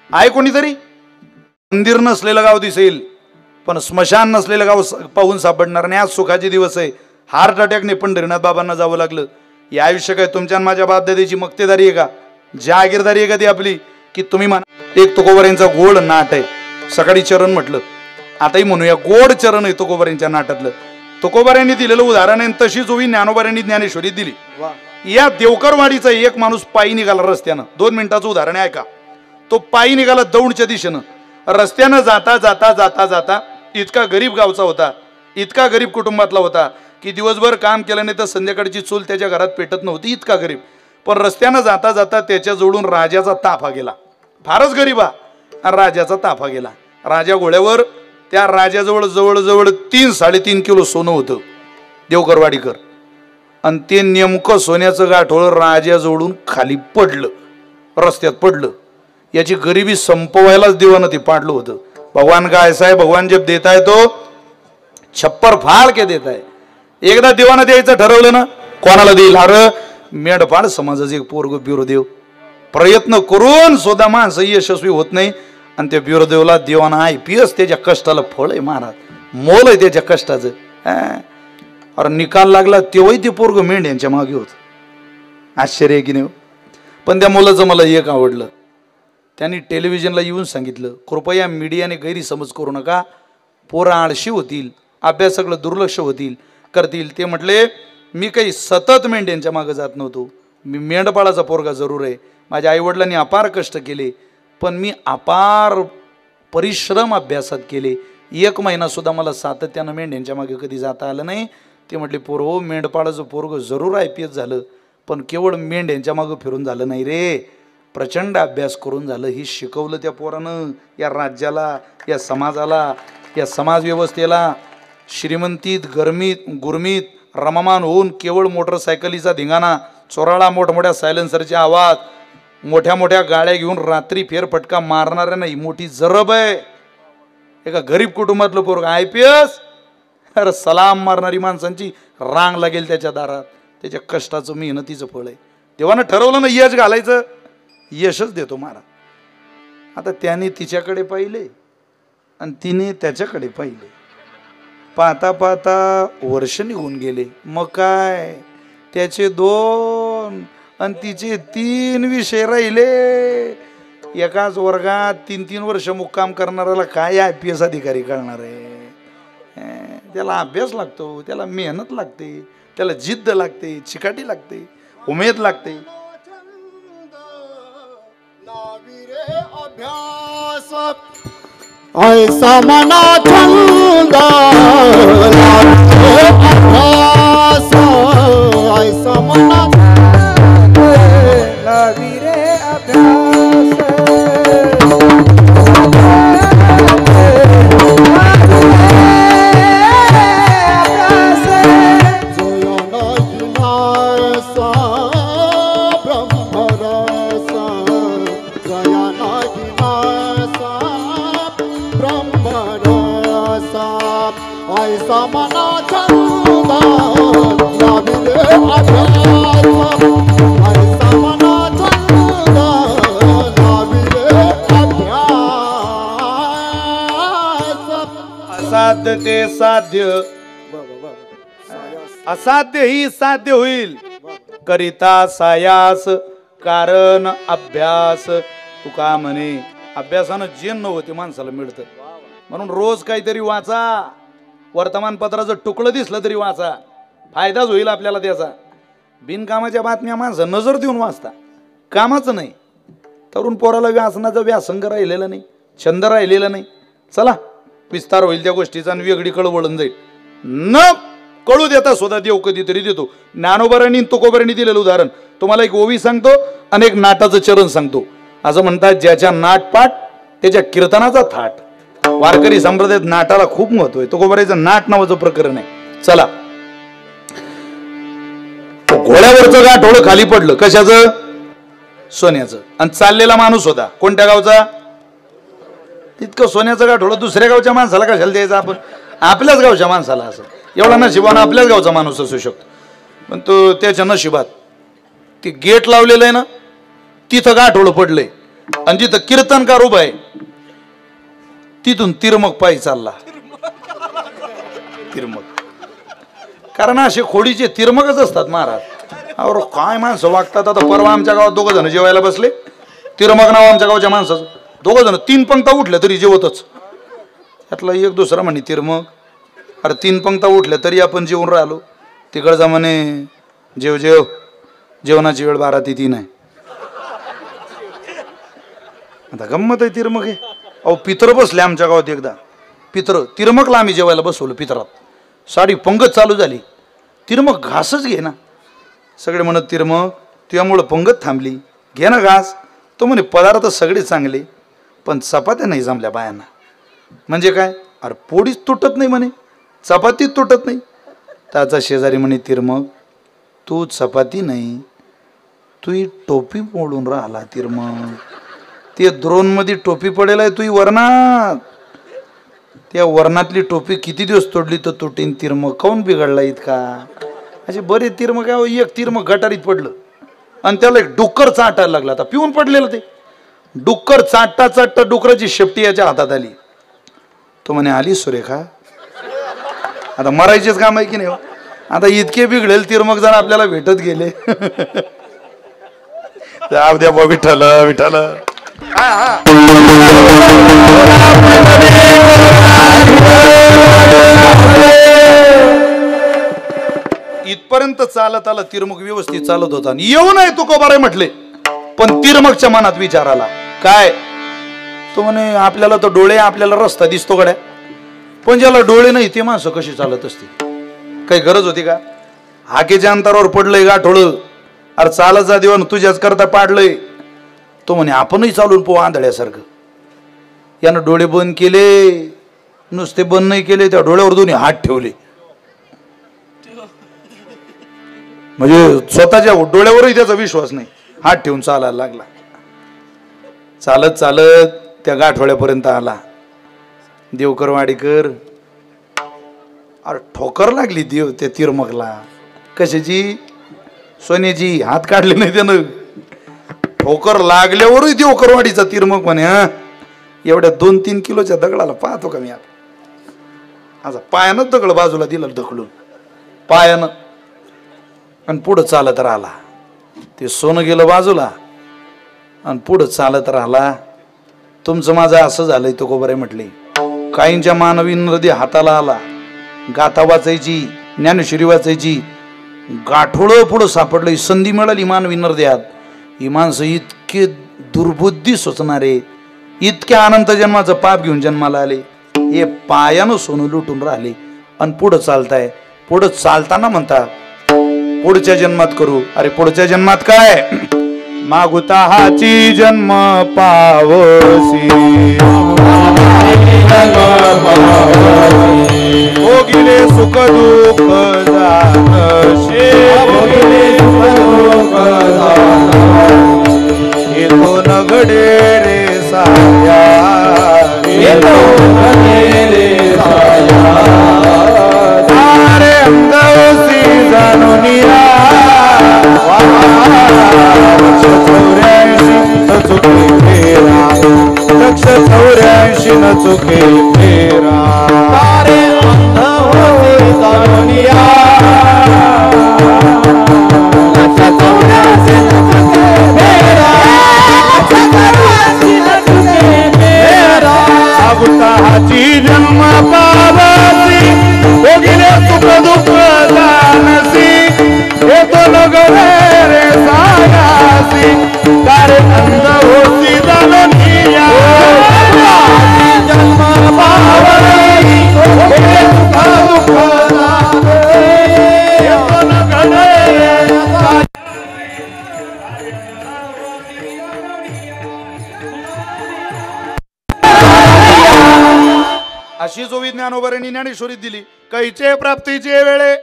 आहे कोणीतरी? मंदिर नसलेलं गाव दिसेल पण स्मशान नसलेलं गाव पाहून सापडणार नाही. आज सुखाचे दिवस आहे. हार्ट अटॅकने पंढरीनाथ बाबांना जावं लागलं. हे आयुष्य काय तुमच्या माझ्या बापदादाची मक्तेदारी आहे का? जहागीरदारी आहे का ती आपली? की तुम्ही म्हणा एक तुकोबारांचा गोड नाट आहे. सकाळी चरण म्हटलं, आताही म्हणूया गोड चरण आहे तुकोबारांच्या नाटातलं. तुकोबारांनी दिलेलं उदाहरण आहे तशीच उभी ज्ञानोबारांनी ज्ञानेश्वरीत दिली. या देवकरवाडीचा एक माणूस पायी निघाला रस्त्यानं. 2 मिनिटाचं उदाहरण आहे का? तो पायी निघाला दौंडच्या दिशेनं. रस्त्यानं जाता जाता जाता जाता इतका गरीब गावचा होता, इतका गरीब कुटुंबातला होता की दिवसभर काम केलं नाही तर संध्याकाळची चूल त्याच्या घरात पेटत नव्हती. इतका गरीब. पण रस्त्यानं जाता जाता त्याच्या जोडून राजाचा ताफा गेला. फारच गरीब हा. राजाचा ताफा गेला. राजा घोड्यावर. त्या राजाजवळ जवळजवळ 3-3.5 किलो सोनं होतं देवकरवाडीकर. आणि ते नेमकं सोन्याचं गाठोळ राजाजवळून खाली पडलं, रस्त्यात पडलं. याची गरिबी संपवायलाच देवानं ते पाडलं होतं. भगवान का ऐसा है, भगवान जब देता है तो छप्पर फाड़ के देता है. एकदा देवानं द्यायचं ठरवलं ना, कोणाला देईल? अरे मेंढपाळ समाजाचे एक पोरग बिरोदेव प्रयत्न करून सुद्धा माणसं यशस्वी होत नाही. आणि त्या बिरोदेवला देवानं IPS त्याच्या कष्टाला फळ आहे महाराज, मोल आहे त्याच्या कष्टाचं. अरे निकाल लागला तेव्हाही ते पोरग मेंढ्यांच्या मागे होत. आश्चर्य की नाही? पण त्या मुलाचं मला एक आवडलं. त्यांनी टेलिव्हिजनला येऊन सांगितलं, कृपया मीडियाने गैरसमज करू नका, पोरं आळशी होतील, अभ्यासाकडे दुर्लक्ष करतील. ते म्हटले मी काही सतत मेंढ्यांच्या मागे जात नव्हतो. मी मेंढपाळाचा पोरगा जरूर आहे. माझ्या आईवडिलांनी अपार कष्ट केले पण मी अपार परिश्रम अभ्यासात केले. 1 महिना सुद्धा मला सातत्यानं मेंढ्यांच्या मागे कधी जाता आलं नाही. ते म्हटले पोरं मेंढपाळाचं पोरग जरूर IPS झालं पण केवळ मेंढ्यांच्या मागे फिरून झालं नाही रे, प्रचंड अभ्यास करून झालं. ही शिकवलं त्या पोरानं या राज्याला, या समाजाला, या समाज व्यवस्थेला. श्रीमंतीत गुरमीत रममान होऊन केवळ मोटरसायकलीचा धिंगाणा, चोराळा मोठमोठ्या सायलेन्सरचे आवाज, मोठ्या मोठ्या गाड्या घेऊन रात्री फेरफटका मारणाऱ्या नाही मोठी जरब आहे. एका गरीब कुटुंबातलं पोरग IPS. अरे सलाम मारणारी माणसांची रांग लागेल त्याच्या दारात. त्याच्या कष्टाचं मेहनतीचं फळ आहे. देवानं ठरवलं ना यश घालायचं, यशच देतो महाराज. आता त्याने तिच्याकडे पाहिले आणि तिने त्याच्याकडे पाहिले. पाहता पाहता वर्ष निघून गेले. मग काय, त्याचे 2 आणि तिचे 3 विषय राहिले. एकाच वर्गात 3-3 वर्ष मुक्काम करणाऱ्याला काय IPS अधिकारी कळणार आहे? त्याला अभ्यास लागतो, त्याला मेहनत लागते, त्याला जिद्द लागते, चिकाटी लागते, उमेद लागते. ऐसा मना छंद अभ्यास, ऐसा मना लावी रे अभ्यास. असाध्य ते साध्य, असाध्य ही साध्य होईल. करिता सायास कारण अभ्यास. तुका म्हणे अभ्यासानं जेन होते माणसाला मिळतं. म्हणून रोज काहीतरी वाचा. वर्तमानपत्राचं तुकडं दिसलं तरी वाचा, फायदाच होईल आपल्याला त्याचा. बिनकामाच्या बातम्या माणसं नजर देऊन वाचता, कामाचं नाही. तरुण पोराला व्यासनाचं व्यासंग राहिलेलं नाही, छंद राहिलेला नाही. चला विस्तार होईल त्या गोष्टीचा आणि वेगळीकडे वळून जाईल. न कळू देता सुद्धा देव कधीतरी देतो. ज्ञानोबारांनी तुकोबारांनी दिलेलं उदाहरण तुम्हाला एक ओवी सांगतो आणि एक नाटाचं चरण सांगतो. असं म्हणतात, ज्याच्या नाटपाट त्याच्या कीर्तनाचा थाट. वारकरी संप्रदायात नाटाला खूप महत्व आहे. तुकोबाराचं नाट नावाचं प्रकरण आहे. चला, घोड्यावरचं गाठोडं खाली पडलं. कशाचं? सोन्याचं. आणि चाललेला माणूस होता कोणत्या गावचा? इतकं सोन्याचं गाठोडं दुसऱ्या गावच्या माणसाला कशाला द्यायचं आपण? आपल्याच गावच्या माणसाला. असं एवढा नशिबानं आपल्याच गावचा माणूस असू शकतो, पण तो त्याच्या नशिबात ते गेट लावलेलं आहे ना, तिथं गाठोडं पडलंय आणि जिथं कीर्तनकार उभा आहे तिथून तिरमक पायी चालला. तिरमक, कारण असे खोडीचे तिरमकच असतात महाराज. अरे काय माणसं वागतात. आता परवा आमच्या गावात 2 जण जेवायला बसले, तिरमक नाव आमच्या गावच्या माणसाचं. 2 जण 3 पंक्ता उठल्या तरी जेवतच. त्यातला एक दुसरा म्हणे तिरमक, अरे 3 पंक्ता उठल्या तरी आपण जेवून राहिलो. तिकडचा म्हणे जेव जेव, जेवणाची वेळ 12 ते 3 आहे. आता गंमत आहे तिरमक आहे. अहो पित्र बसले आमच्या गावात एकदा, पित्र तिरमकला आम्ही जेवायला बसवलं. पित्रात सारी पंगत चालू झाली, तिरमक घासच घे ना. सगळे म्हणत तिरमक तुझ्यामुळं पंगत थांबली, घे ना घास. तो म्हणे पदार्थ सगळे चांगले पण चपात्या नाही जमल्या बायांना. म्हणजे काय? अरे पोळीच तुटत नाही म्हणे, चपातीच तुटत नाही. त्याचा शेजारी म्हणे तिरमक तू चपाती नाही, तू ही टोपी मोडून राहिला तिरमक. ते द्रोणमध्ये टोपी पडेल आहे तुही वरणात, त्या वरणातली टोपी किती दिवस तोडली तर तुटीन. तिरमक काऊन बिघडला इतका? असे बरे तिरमक आहे. एक तिरमक गटारीत पडलं आणि त्याला एक डुक्कर चाटायला लागला. आता पिऊन पडलेलं ते डुक्कर चाटता चाटता डुकराची शेपटी याच्या हातात आली. तो म्हणे आली सुरेखा, आता मरायचेच काम आहे की नाही. आता इतके बिघडेल तिरमक जण आपल्याला भेटत गेले. द्या बा विठ्ठल विठ्ठल. इथपर्यंत चालत आला तिरमक, व्यवस्थित चालत होता. येऊ नये तुकोबारे म्हटले, पण तिरमकच्या मनात विचार आला काय? तो म्हणे आपल्याला तर डोळे, आपल्याला रस्ता दिसतो गड्या, पण ज्याला डोळे नाही ते माणसं कशी चालत असतील? काही गरज होती का? हाकेच्या अंतरावर पडलंय गाठोळं, अरे चालत जा देवा तुझ्याच करता पाडलंय. तो म्हणे आपणही चालून पोहा आंधळ्यासारखं. यानं डोळे बंद केले, नुसते बंद नाही केले, त्या डोळ्यावर दोन्ही हात ठेवले. म्हणजे स्वतःच्या डोळ्यावरही त्याचा विश्वास नाही, हात ठेवून चालायला लागला. चालत चालत त्या गाठोड्यापर्यंत आला. देवकरवाडीकर, अरे ठोकर लागली देव त्या तिरमकला. कशाची? सोन्याची. हात काढले नाही त्यानं. ठोकर लागल्यावरही देवकरवाडीचा तिरमक म्हणे हा एवढ्या 2-3 किलोच्या दगडाला पाहतो का मी आता? असा पायानं दगड बाजूला दिलं ढकलून पायानं आणि पुढं चालत राहिला. ते सोनं गेलं बाजूला आणि पुढं चालत राहिला. तुमचं माझं असं झालंय तुकोबारे म्हटले. काहींच्या मानवी नदी हाताला आला, गाथा वाचायची, ज्ञानेश्वरी वाचायची, गाठोळं पुढं सापडलं. संधी मिळाली मानवी नरद्यात. ही माणसं इतके दुर्बुद्धी सुचणारे, इतक्या अनंत जन्माचं पाप घेऊन जन्माला आले, हे पायानं सोनं लुटून राहिले आणि पुढं चालताय. पुढं चालताना म्हणता पुढच्या जन्मात करू. अरे पुढच्या जन्मात काय? मागुता हाची जन्म पावसी, भोगिले सुख दुःख जानशे, येतो नगडे रे साया, येतो नगडे रे साया. सारे अंगवसी जाणूनिया, लक्ष 84 न चुके फेरा. सारे अंगवसी जाणूनिया, लक्ष 84 न चुके फेरा. हाची जन्म पावसी, भोगिले सुख दुःख जानसी, येतो नगडे रे सायासी. सारे अंध होती जाणूनिया, जन्म पावसी, भोगिले सुख दुःख जानसी, येतो नगडे रे सायासी. अशी जो विज्ञानोबरेनी ज्ञानेश्वरीत दिली. कैचे प्राप्तीचे वेळे,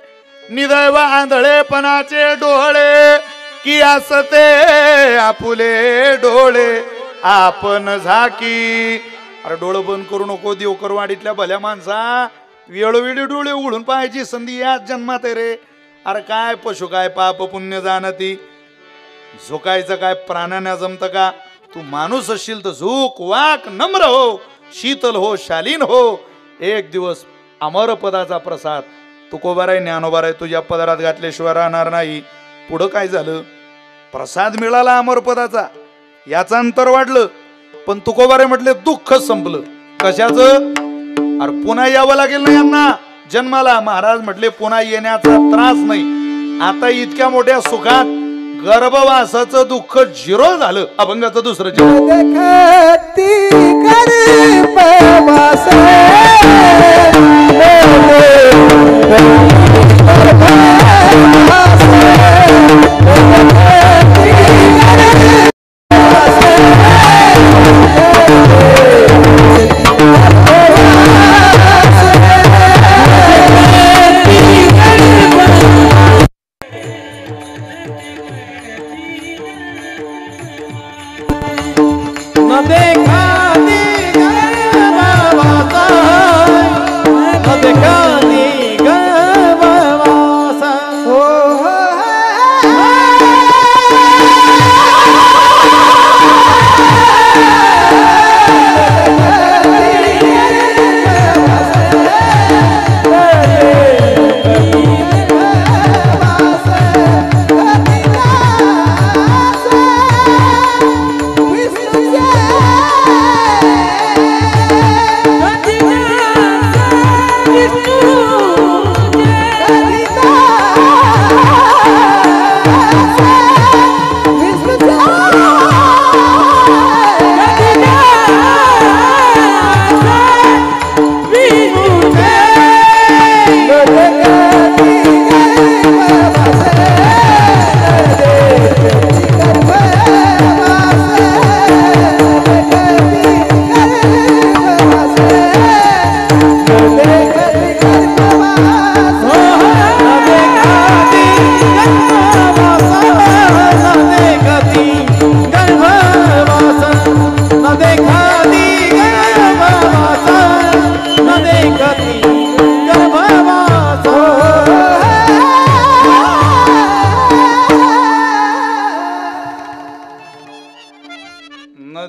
निदैव आंधळेपणाचे डोळे, की असते आपुले डोळे आपण झाकी. अरे डोळं बंद करू नको देवकरवाडीतल्या भल्या माणसा, वेळोवेळी डोळे उघडून पाहायची संधी या जन्मात आहे रे. अरे काय पशु काय पाप पुण्य जाणती, झोकायचं काय प्राण्याने जमतं का? तू माणूस असशील तर झोक वाक नम्र हो, शीतल हो, शालीन हो. एक दिवस अमर पदाचा प्रसाद तुकोबाराय ज्ञानोबाराय तुझ्या पदरात घातल्याशिवाय राहणार नाही. पुढं काय झालं? प्रसाद मिळाला अमर पदाचा, याचं अंतर वाढलं, पण तुकोबाराय म्हटले दुःख संपलं. कशाचं? अरे पुन्हा यावं लागेल ना यांना जन्माला. महाराज म्हटले पुन्हा येण्याचा त्रास नाही. आता इतक्या मोठ्या सुखात गर्भवासाचं दुःख झिरो झालं. अभंगाचं दुसरं चरण. देखती गर्भवास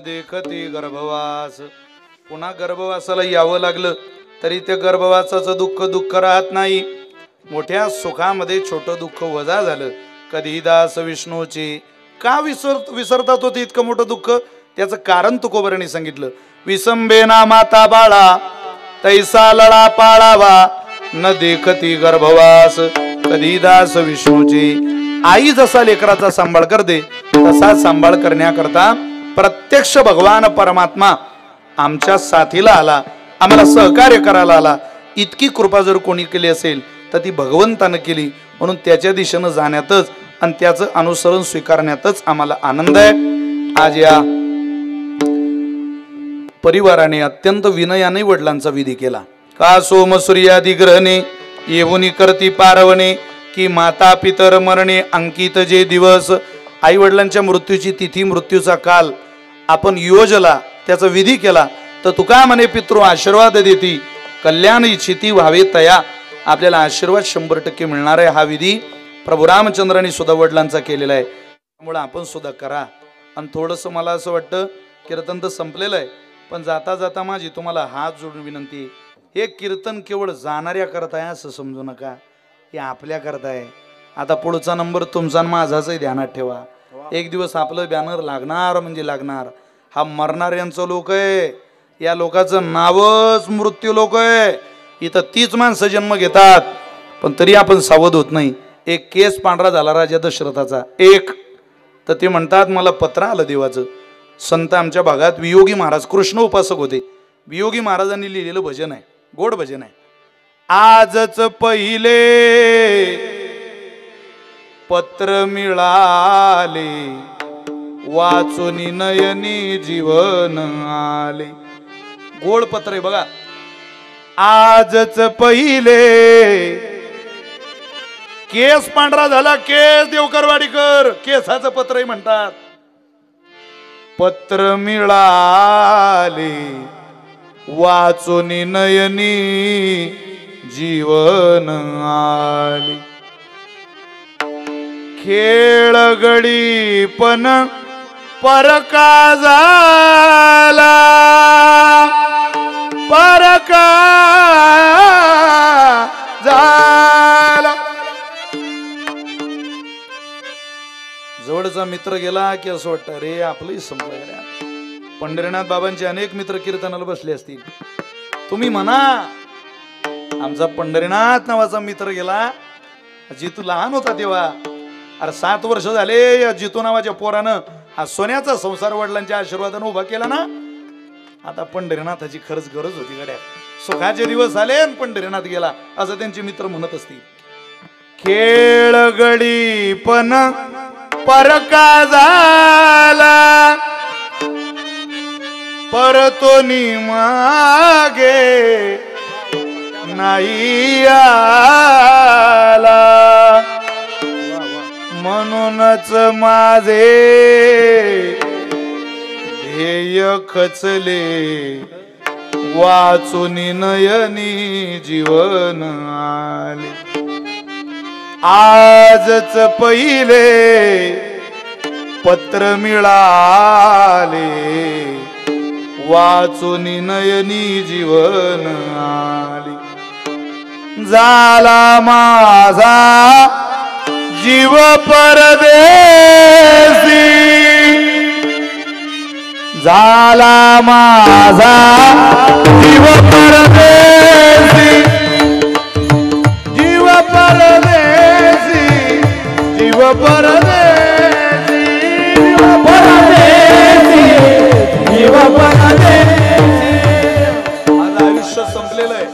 देखती गर्भवास. पुन्हा गर्भवासाला यावं लागलं तरी त्या गर्भवासाचं दुःख राहत नाही. मोठ्या सुखामध्ये छोटं दुःख वजा झालं. कधी दास विष्णूचे का विसरतात होते इतकं मोठं दुःख? त्याचं कारण तुकोबारांनी सांगितलं. विसंबेना माता बाळा तैसा लढा पाळावा, न देखती गर्भवास कधी दास विष्णूचे. आई जसा लेकराचा सांभाळ करते तसा सांभाळ करण्याकरता प्रत्यक्ष भगवान परमात्मा आमच्या साथीला आला, आम्हाला सहकार्य करायला आला. इतकी कृपा जर कोणी केली असेल तर ती भगवंतानं केली. म्हणून त्याच्या दिशेनं जाण्यातच आणि त्याचं अनुसरण स्वीकारण्यातच आम्हाला आनंद आहे. आज या परिवाराने अत्यंत विनयाने वडिलांचा विधी केला. का सोमसूर्यादी ग्रहणे येऊनी करती पारवणे, की माता पितर मरणे अंकित जे दिवस. आई वडिलांच्या मृत्यूची तिथी मृत्यूचा काल आपण योजला, त्याचा विधी केला तर तुका म्हणे पितृ आशीर्वाद देती, कल्याण इच्छिती व्हावे तया. आपल्याला आशीर्वाद 100% मिळणार आहे. हा विधी प्रभू रामचंद्रांनी सुद्धा वडिलांचा केलेला आहे. त्यामुळे आपण सुद्धा करा. आणि थोडंसं मला असं वाटतं कीर्तन तर संपलेलं आहे, पण जाता जाता माझी तुम्हाला हात जोडून विनंती आहे, हे कीर्तन केवळ जाणाऱ्या करता आहे असं समजू नका, हे आपल्या करता आहे. आता पुढचा नंबर तुमचा माझाचही ध्यानात ठेवा. एक दिवस आपलं बॅनर लागणार म्हणजे लागणार. हा मरणाऱ्यांचं लोक आहे, या लोकांचं नावच मृत्यू लोक आहे. इथं तीच माणसं जन्म घेतात पण तरी आपण सावध होत नाही. एक केस पांढरा झाला राजा दशरथाचा, एक तर ते म्हणतात मला पत्र आलं देवाचं. संत आमच्या भागात वियोगी महाराज कृष्ण उपासक होते. वियोगी महाराजांनी लिहिलेलं भजन आहे, गोड भजन आहे. आजच पहिले पत्र मिळाले, वाचून नयनी जीवन आले. गोड पत्र आहे बघा. आजच पहिले केस पांढरा झाला, केस देवकरवाडीकर केसाचं पत्र म्हणतात. पत्र मिळाले वाचून नयनी जीवन आली. खेळ गडी पण परका झाला, परका झाला. जवळचा मित्र गेला की असं वाटतं रे आपलंही संपलं. पंढरीनाथ बाबांचे अनेक मित्र कीर्तनाला बसले असतील. तुम्ही म्हणा आमचा पंढरीनाथ नावाचा मित्र गेला, जितू लहान होता तेव्हा. अरे 7 वर्ष झाले या जितू नावाच्या पोरानं हा सोन्याचा संसार वडिलांच्या आशीर्वादानं उभा केला ना. आता पंढरीनाथाची खरंच गरज होती गड्या. सुखाचे दिवस आले आणि पंढरीनाथ गेला असं त्यांचे मित्र म्हणत असतील. खेळ गडी पण परका झाला, परतोनी मागे नाही आला. म्हणूनच माझे ध्येय खचले, वाचून नयनी जीवन आले. आजच पहिले पत्र मिळाले, वाचून नयनी जीवन आले. झाला माझा जीव परदेसी, झाला माझा जीव परदेसी, जीव परदेसी, जीव परदेसी, जीव परदेसी, जीव परदेसी. आज आयुष्य संपलेलं आहे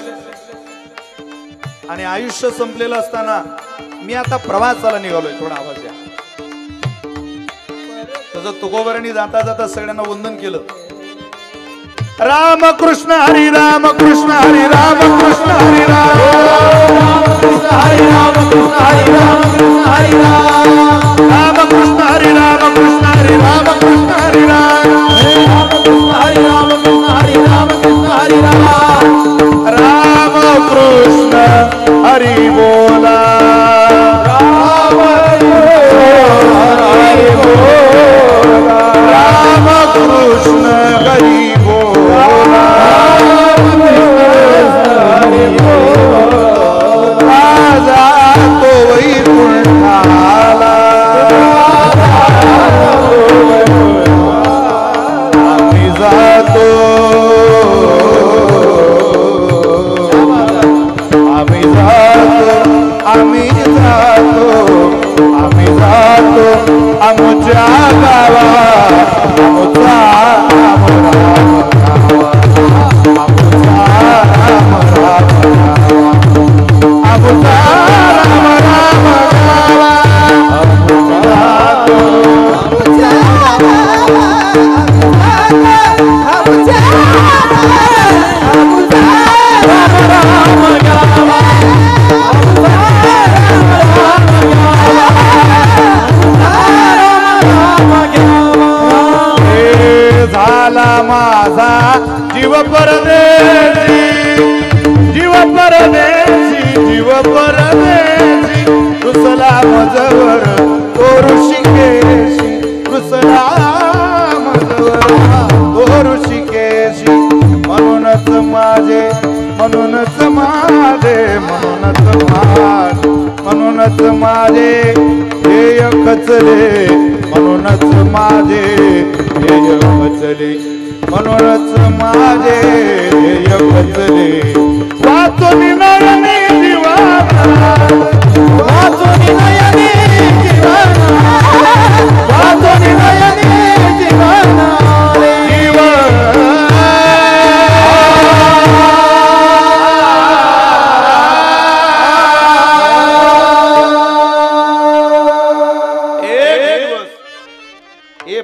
आणि आयुष्य संपलेलं असताना मी आता प्रवासाला निघालोय. थोडा आवाज द्या. तसं तुकोबरांनी जाता जाता सगळ्यांना वंदन केलं. राम कृष्ण हरी राम कृष्ण हरी राम कृष्ण हरी राम, राम कृष्ण हरी राम कृष्ण हरी राम कृष्ण हरी राम, राम कृष्ण हरी राम कृष्ण हरी राम कृष्ण हरी राम, राम कृष्ण हरी राम कृष्ण हरी राम कृष्ण हरी राम. राम कृष्ण हरी बोला, राम कृष्ण हरी बोला, राजा तो वैकुंठाला, आम्ही जातो, आम्ही जातो, आम्ही जातो, आम्ही जातो आमच्या गावा, आमचा राम राम गावा, आमचा राम राम गावा, आमचा राम राम गावा, आमचा झाला माझा जीव परदेसी, जीव परदेसी, जीव परदेसी. रुसला मजवर तो ऋषिकेशी, रुसला मजवर तो ऋषिकेशी. म्हणूनच माझे, म्हणूनच माझे, म्हणूनच माझे, म्हणूनच माझे ध्येय खचले, म्हणूनच माझे ध्येय खचले, म्हणूनच माझे ध्येय खचले. वाचून नयनी जीवाना, वाचून नयनी जीवाना, वाचून नयनी जीवाना,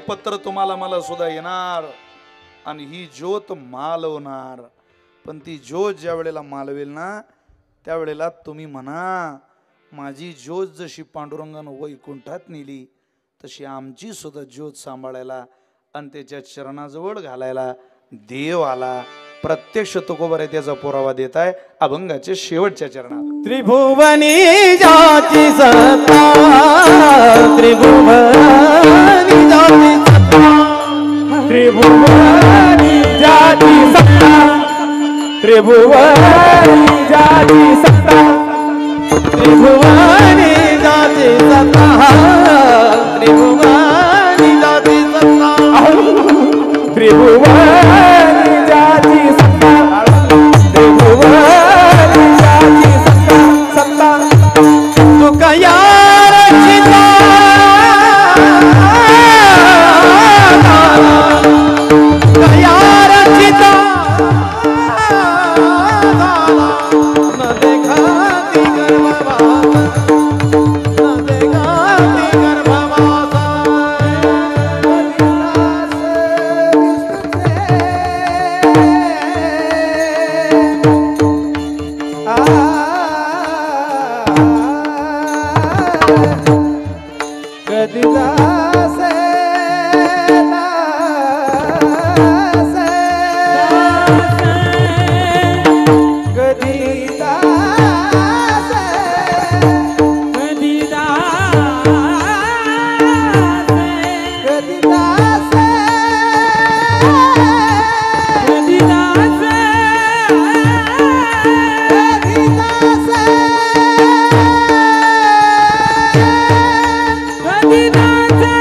पत्र तुम्हाला मला सुद्धा येणार आणि ही ज्योत मालवणार. पण ती ज्योत ज्या वेळेला मालवेल ना त्यावेळेला तुम्ही म्हणा माझी ज्योत जशी पांडुरंगानं वैकुंठात नेली तशी आमची सुद्धा ज्योत सांभाळायला आणि त्याच्या चरणाजवळ घालायला देव आला. प्रत्यक्ष तुकोबर आहे त्याचा पुरावा देत आहे अभंगाच्या शेवटच्या चरणात. त्रिभुवनी जाती सत्ता, त्रिभुवनी जाती सत्ता, त्रिभुवनी जाती सत्ता, त्रिभुवनी जाती सत्ता, त्रिभुवनी जाती सत्ता, त्रिभुवनी जाती सत्ता, त्रिभुवनी जाती सत्ता, त्रिभुवनी जाती सत्ता, सत्ता तुका यार चिता, तुका यार चिता न देखाती गर्भवास, न देखाती गर्भवास, कधी दासे दासे, कधी दासे, कधी दासे, कधी दासे, कधी दासे, कधी दासे,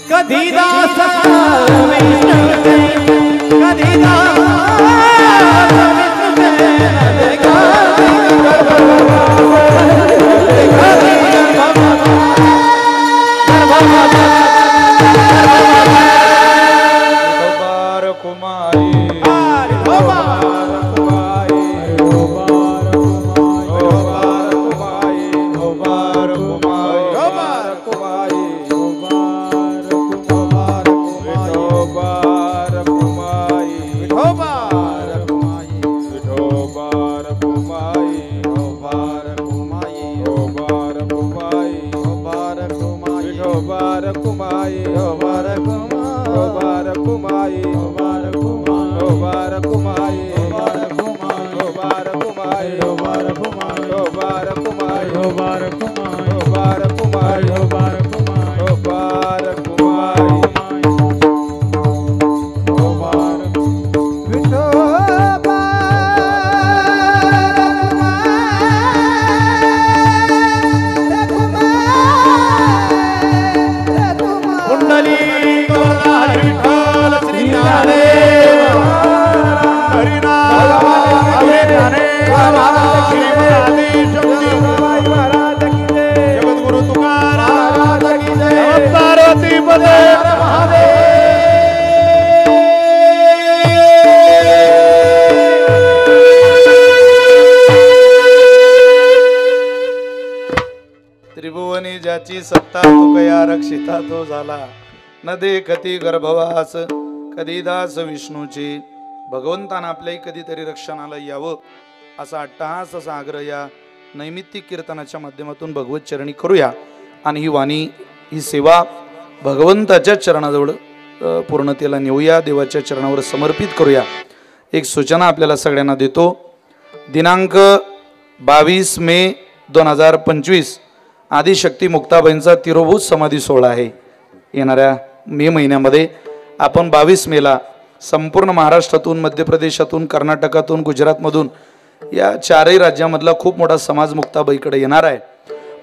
कधी दास विष्णु दे, कधी दास विष्णु दे, देखाती गर्भवास, देखाती गर्भवास, बार कुमारी त्रिभुवनी ज्याची सत्ता तो कया रक्षिता तो झाला, न देखती गर्भवास कधी दास विष्णूची. भगवंतानं आपल्याही कधीतरी रक्षणाला यावं असा अट्टहास असा आग्रह या नैमित्तिक कीर्तनाच्या माध्यमातून भगवत चरणी करूया. आणि ही वाणी ही सेवा भगवंताच्या चरणाजवळ पूर्णतेला नेऊया, देवाच्या चरणावर समर्पित करूया. एक सूचना आपल्याला सगळ्यांना देतो. दिनांक 22 मे 2025 आदिशक्ती मुक्ताबाईंचा तिरोभूत समाधी सोहळा आहे. येणाऱ्या मे महिन्यामध्ये आपण 22 मेला संपूर्ण महाराष्ट्रातून, मध्य प्रदेशातून, कर्नाटकातून, गुजरातमधून या चारही राज्यामधला खूप मोठा समाज मुक्ताबाईकडे येणार आहे.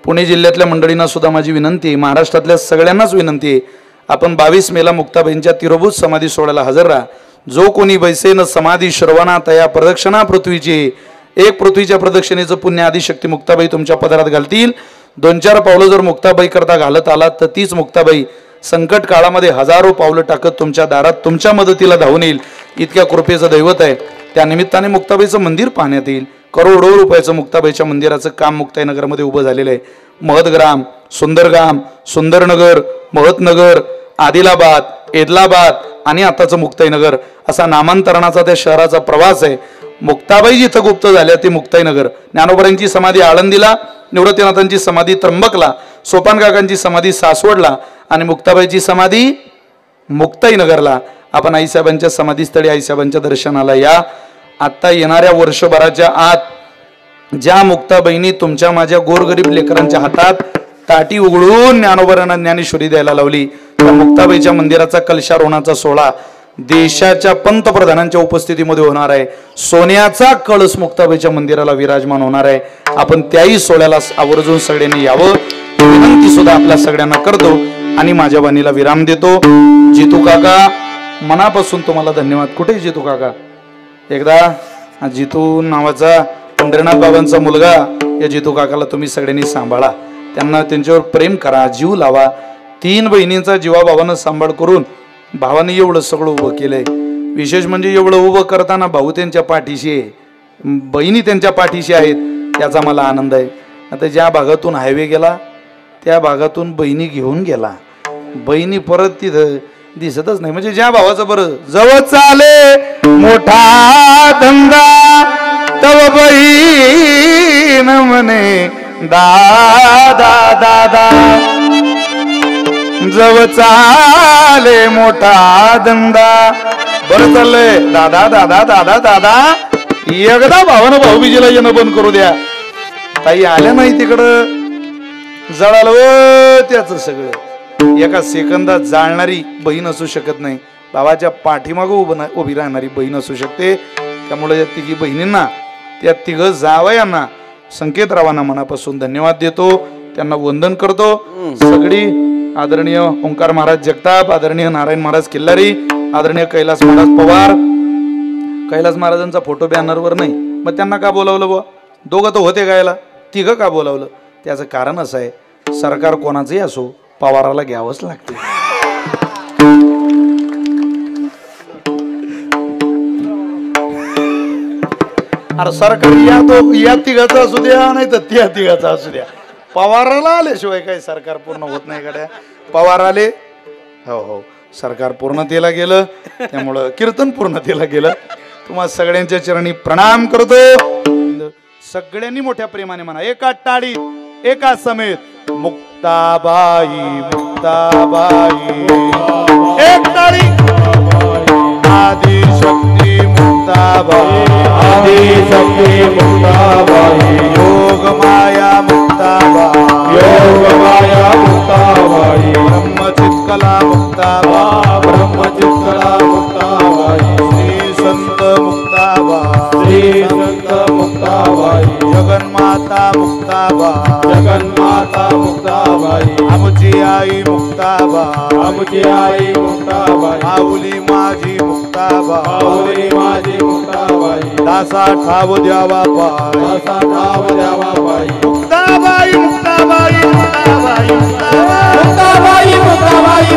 पुणे जिल्ह्यातल्या मंडळींना सुद्धा माझी विनंती आहे, महाराष्ट्रातल्या सगळ्यांनाच विनंती आहे, आपण 22 मेला मुक्ताबाईंच्या तिरोभूत समाधी सोहळ्याला हजर राहा. जो कोणी बैसेन समाधी श्रवणा तया प्रदक्षिणा पृथ्वीची, एक पृथ्वीच्या प्रदक्षिणेचं पुण्य आदिशक्ती मुक्ताबाई तुमच्या पदरात घालतील. 2-4 पावलं जर मुक्ताबाई करता घालत आलात तर तीच मुक्ताबाई संकट काळामध्ये हजारो पावलं टाकत तुमच्या दारात तुमच्या मदतीला धावून येईल. इतक्या कृपेचं दैवत आहे. त्या निमित्ताने मुक्ताबाईचं मंदिर पाहण्यात येईल. करोडो रुपयाचं मुक्ताबाईच्या मंदिराचं काम मुक्ताईनगरमध्ये उभं झालेलं आहे. महदग्राम, सुंदरगाम, सुंदरनगर, महतनगर, आदिलाबाद, एदलाबाद आणि आताचं मुक्ताईनगर असा नामांतरणाचा त्या शहराचा प्रवास आहे. मुक्ताबाई जिथं गुप्त झाल्या ते मुक्ताईनगर. ज्ञानोबरांची समाधी आळंदीला, निवृत्तीनाथांची समाधी त्र्यंबकला, सोपान काकांची समाधी सासवडला आणि मुक्ताबाईची समाधी मुक्ताईनगरला. आपण आईसाहेबांच्या समाधीस्थळी आईसाहेबांच्या दर्शनाला या. आता येणाऱ्या वर्षभराच्या आत ज्या मुक्ताबाईंनी तुमच्या माझ्या गोरगरीब लेकरांच्या हातात ताटी उघडून ज्ञानोबरांना ज्ञानेश्वरी द्यायला लावली, त्या मुक्ताबाईच्या मंदिराचा कलशारोहणाचा सोहळा देशाच्या पंतप्रधानांच्या उपस्थितीमध्ये होणार आहे. सोन्याचा कळस मुक्ताबाईच्या मंदिराला विराजमान होणार आहे. आपण त्याही सोहळ्याला आवर्जून सगळ्यांनी यावं ही विनंती सुद्धा आपल्या सगळ्यांना करतो आणि माझ्या वाणीला विराम देतो. जितू काका, मनापासून तुम्हाला धन्यवाद. कुठे जितू काका? एकदा जितू नावाचा पंढरीनाथ बाबांचा मुलगा, या जितू काकाला तुम्ही सगळ्यांनी सांभाळा, त्यांना त्यांच्यावर प्रेम करा, जीव लावा. 3 बहिणींचा जीवाभावानं सांभाळ करून भावाने एवढं सगळं उभं केलंय. विशेष म्हणजे एवढं उभं करताना भाऊ त्यांच्या पाठीशी आहे, बहिणी त्यांच्या पाठीशी आहेत, याचा मला आनंद आहे. आता ज्या भागातून हायवे गेला त्या भागातून बहिणी घेऊन गेला, बहिणी परत तिथं दिसतच नाही. म्हणजे ज्या भावाचं बरं जवळ चाले मोठा धंदा तव बहीण म्हणे दादा दादा, जवळ चाले मोठा धंदा. बरं चाललंय दादा दादा दादा दादा. एकदा भावानं भाऊबीजीला येणं बंद करू द्या. ताई आल्या नाही तिकडं जळालं व त्याच सगळं. एका सेकंदात जाळणारी बहीण असू शकत नाही, भावाच्या पाठीमागं उभी राहणारी बहीण असू शकते. त्यामुळे या तिघी बहिणींना, त्या तिघ जावयांना, संकेतरावांना मनापासून धन्यवाद देतो, त्यांना वंदन करतो. सगळी आदरणीय ओंकार महाराज जगताप, आदरणीय नारायण महाराज किल्लारी, आदरणीय कैलास महाराज पवार. कैलास महाराजांचा फोटो बॅनरवर नाही, मग त्यांना का बोलावलं बुवा? दोघं तर होते गायला, तिघं का बोलावलं? त्याचं कारण असं आहे, सरकार कोणाचंही असो पवाराला घ्यावंच लागते. अरे सरकार या तिघाचा असू द्या नाही तर त्या तिघाचा असू द्या, पवाराला आल्याशिवाय काही सरकार पूर्ण होत नाही गड्या. पवार आले, हो हो, सरकार पूर्णतेला गेलं. त्यामुळं कीर्तन पूर्णतेला गेलं. तुम्हा सगळ्यांच्या चरणी प्रणाम करतो. सगळ्यांनी मोठ्या प्रेमाने म्हणा, एका टाळी एका समेत मुक्ताबाई मुक्ताबाई. एक टाळी. आदिशक्ती मुक्ताबाई, आदिशक्ती मुक्ताबाई. योग माया मुक्ताबाई, योग माया मुक्ताबाई. ब्रह्मचित्कला मुक्ताबाई, ब्रह्मचित्कला मुक्ताबाई. श्री संत मुक्ताबाई, श्री संत मुक्ताबाई. जगन्माता मुक्ताबाई, जगन्माता मुक्ताबाई. आमची आई मुक्ताबाई, आमची आई मुक्ताबाई. माऊली माझी मुक्ताबाई, माऊली माझी मुक्ताबाई. दासा ठाव द्यावा पाय, दासा ठाव द्यावा पाय. मुक्ताबाई मुक्ताबाई मुक्ताबाई मुक्ताबाई मुक्ताबाई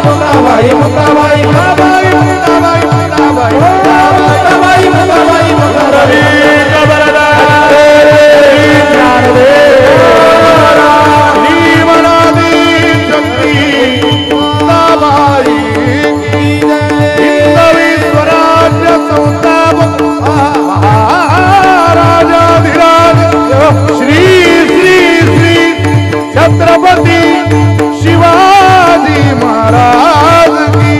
मुक्ताबाई मुक्ताबाई मुक्ताबाई मुक्ताबाई मुक्ताबाई मुक्ताबाई मुक्ताबाई मुक्ताबाई. छत्रपती शिवाजी महाराज की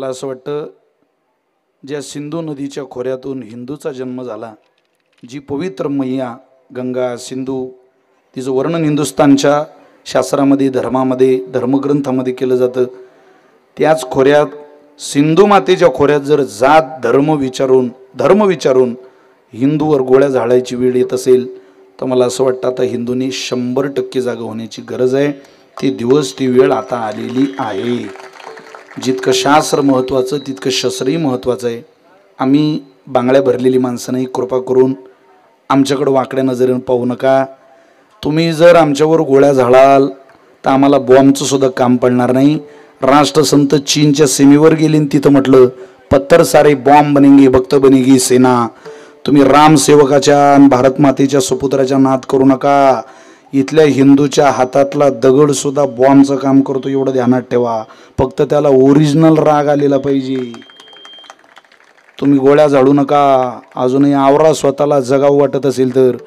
मला असं वाटतं ज्या सिंधू नदीच्या खोऱ्यातून हिंदूचा जन्म झाला, जी पवित्र मैया गंगा सिंधू, तिचं वर्णन हिंदुस्थानच्या शास्त्रामध्ये धर्मामध्ये धर्मग्रंथामध्ये केलं जातं, त्याच खोऱ्यात सिंधू मातेच्या खोऱ्यात जर जात धर्म विचारून हिंदूवर गोळ्या झाडायची वेळ येत असेल तर मला असं वाटतं आता हिंदूंनी 100% जागा होण्याची गरज आहे. ती दिवस ती वेळ आता आलेली आहे. जितकं शास्त्र महत्त्वाचं तितकं शस्त्रही महत्त्वाचं आहे. आम्ही बांगड्या भरलेली माणसं नाही, कृपा करून आमच्याकडं वाकड्या नजरेनं पाहू नका. तुम्ही जर आमच्यावर गोळ्या झाडाल तर आम्हाला बॉम्बचं सुद्धा काम पडणार नाही. राष्ट्रसंत चीनच्या सीमेवर गेले तिथं म्हटलं पत्थर सारे बॉम्ब बनेंगे भक्त बनेगी सेना. तुम्ही रामसेवकाच्या आणि भारत मातेच्या सुपुत्राच्या नाद करू नका. इथल्या हिंदूच्या हातातला दगड सुद्धा बॉम्बचं काम करतो, एवढं ध्यानात ठेवा. फक्त त्याला ओरिजिनल राग आलेला पाहिजे. तुम्ही गोळ्या झाडू नका. अजूनही आवरा स्वतःला जगावं वाटत असेल तर.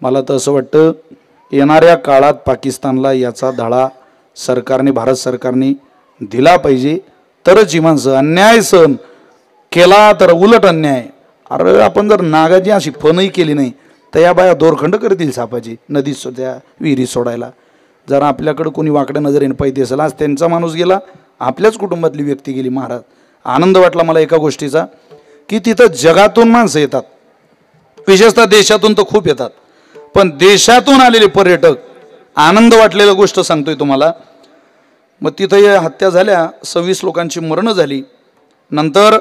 मला तर असं वाटतं येणाऱ्या काळात पाकिस्तानला याचा धडा सरकारने, भारत सरकारने दिला पाहिजे. तरच ही माणसं अन्याय सहन केला तर उलट अन्याय. अरे आपण जर नागाची अशी फनही केली नाही तर या बाया दोरखंड करतील सापाची नदीत सोड्या विहिरी सोडायला. जर आपल्याकडं कोणी वाकड्या नजरेने पाहिजे असेल, आज त्यांचा माणूस गेला, आपल्याच कुटुंबातली व्यक्ती गेली. महाराज आनंद वाटला मला एका गोष्टीचा की तिथं जगातून माणसं येतात, विशेषतः देशातून तर खूप येतात, पण देशातून आलेले पर्यटक, आनंद वाटलेली गोष्ट सांगतोय तुम्हाला. मग तिथं हत्या झाल्या, 26 लोकांची मरणं झाली. नंतर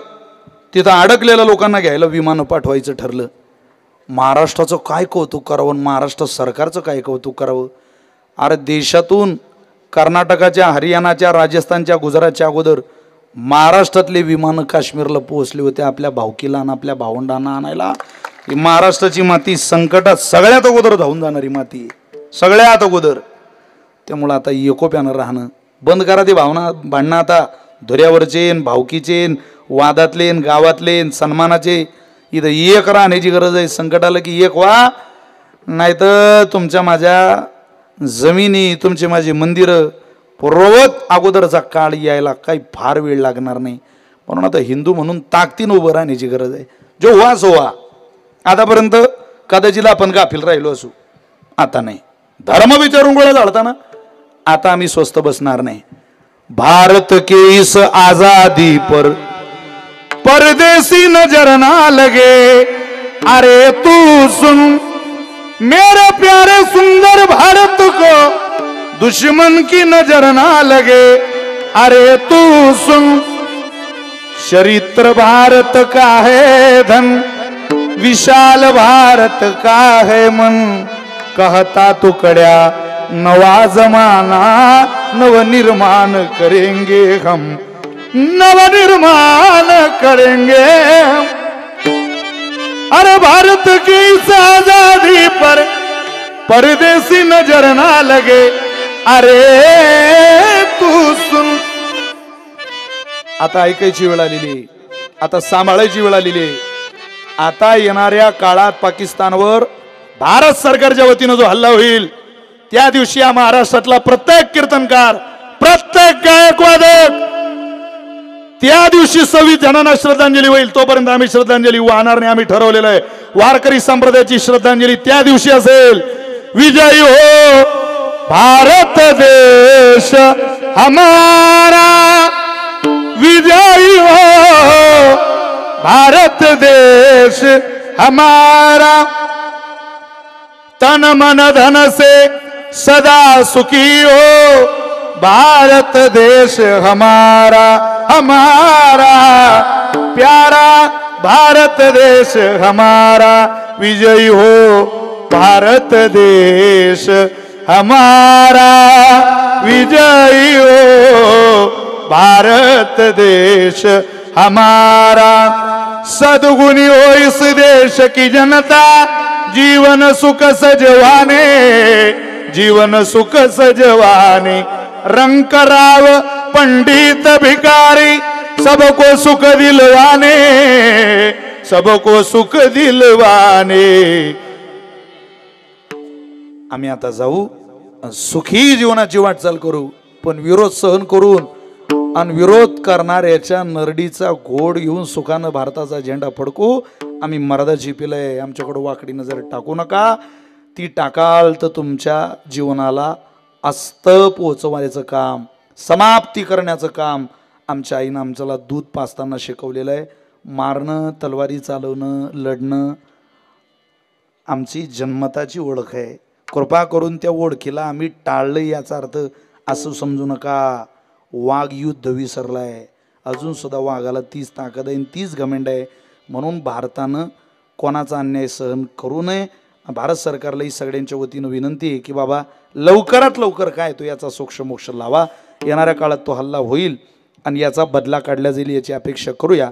तिथं अडकलेल्या लोकांना घ्यायला विमानं पाठवायचं ठरलं. महाराष्ट्राचं काय कौतुक करावं, महाराष्ट्र सरकारचं काय कौतुक करावं. अरे देशातून कर्नाटकाच्या, हरियाणाच्या, राजस्थानच्या, गुजरातच्या अगोदर महाराष्ट्रातले विमानं काश्मीरला पोहोचले होते आपल्या भावकीला आणि आपल्या भावंडांना आणायला. ही महाराष्ट्राची माती संकटात सगळ्यात अगोदर धावून जाणारी माती, सगळ्यात अगोदर. त्यामुळं आता एकोप्यानं राहणं बंद करा. ते भांडणं आता धुऱ्यावरचे, भावकीचे, वादातले, गावातले, सन्मानाचे. इथं एक राहण्याची गरज आहे. संकट आलं की एक व्हा, नाहीतर तुमच्या माझ्या जमिनी, तुमचे माझे मंदिरं पूर्ववत अगोदरचा काळ यायला काही फार वेळ लागणार नाही. म्हणून आता हिंदू म्हणून ताकदीनं उभं राहण्याची गरज आहे. जो व्हा सो व्हा. आतापर्यंत कदाचित आपण गाफील राहिलो असू, आता नाही. धर्म विचारून गोळ्या झाडताना आता आम्ही स्वस्त बसणार नाही. भारत के इस आजादी पर परदेसी नजर ना लगे. अरे तू सुन मेरे प्यारे सुंदर भारत को दुश्मन की नजर ना लगे. अरे तू सुन चरित्र भारत का है धन, विशाल भारत का है मन. कहता तुकड्या नवा जमाना नवनिर्माण करेंगे हम, नवनिर्माण करेंगे. अरे भारत की इस आजादी पर परदेसी नजर ना लगे. अरे तू सुन. आता ऐकायची वेळ आलेली, आता सांभाळायची वेळ आलेली. आता येणाऱ्या काळात पाकिस्तानवर भारत सरकारच्या वतीनं जो हल्ला होईल त्या दिवशी या महाराष्ट्रातला प्रत्येक कीर्तनकार, प्रत्येक गायकवादक त्या दिवशी 26 जणांना श्रद्धांजली होईल. तोपर्यंत आम्ही श्रद्धांजली वाहणार नाही. आम्ही ठरवलेलं आहे वारकरी संप्रदायाची श्रद्धांजली त्या दिवशी असेल. विजयी हो भारत देश हमारा, विजयी हो भारत देश हमारा. तन मन धन से सदा सुखी हो भारत देश हमारा, हमारा प्यारा भारत देश हमारा. विजयी हो भारत देश हमारा, विजयी हो भारत देश हमारा. सद्गुणी हो इस देश की जनता, जीवन सुख सजवाने, जीवन सुख सजवाने. रंग राव पंडित भिकारी, सबको सुख दिलवाने, सबको सुख दिलवाने. आम्ही आता जाऊ सुखी जीवनाची वाटचाल करू, पण विरोध सहन करून आणि विरोध करणाऱ्याच्या नरडीचा घोड घेऊन सुखानं भारताचा झेंडा फडकू. आम्ही मर्दाची पिलंय, आमच्याकडे वाकडी नजर टाकू नका. ती टाकाल तर तुमच्या जीवनाला अस्त पोहोचवण्याचं काम, समाप्ती करण्याचं काम आमच्या आईनं आमच्याला दूध पाजताना शिकवलेलं आहे. मारणं, तलवारी चालवणं, लढणं आमची जन्मताची ओळख आहे. कृपा करून त्या ओळखीला आम्ही टाळलं याचा अर्थ असं समजू नका. वाघ युद्ध विसरलाय, अजून सुद्धा वाघाला तीच ताकद आहे, तीच घमेंड आहे. म्हणून भारतानं कोणाचा अन्याय सहन करू नये. भारत सरकारला ही सगळ्यांच्या वतीनं विनंती आहे की बाबा लवकरात लवकर काय तो याचा सोक्षमोक्ष लावा. येणाऱ्या काळात तो हल्ला होईल आणि याचा बदला काढला जाईल याची अपेक्षा करूया.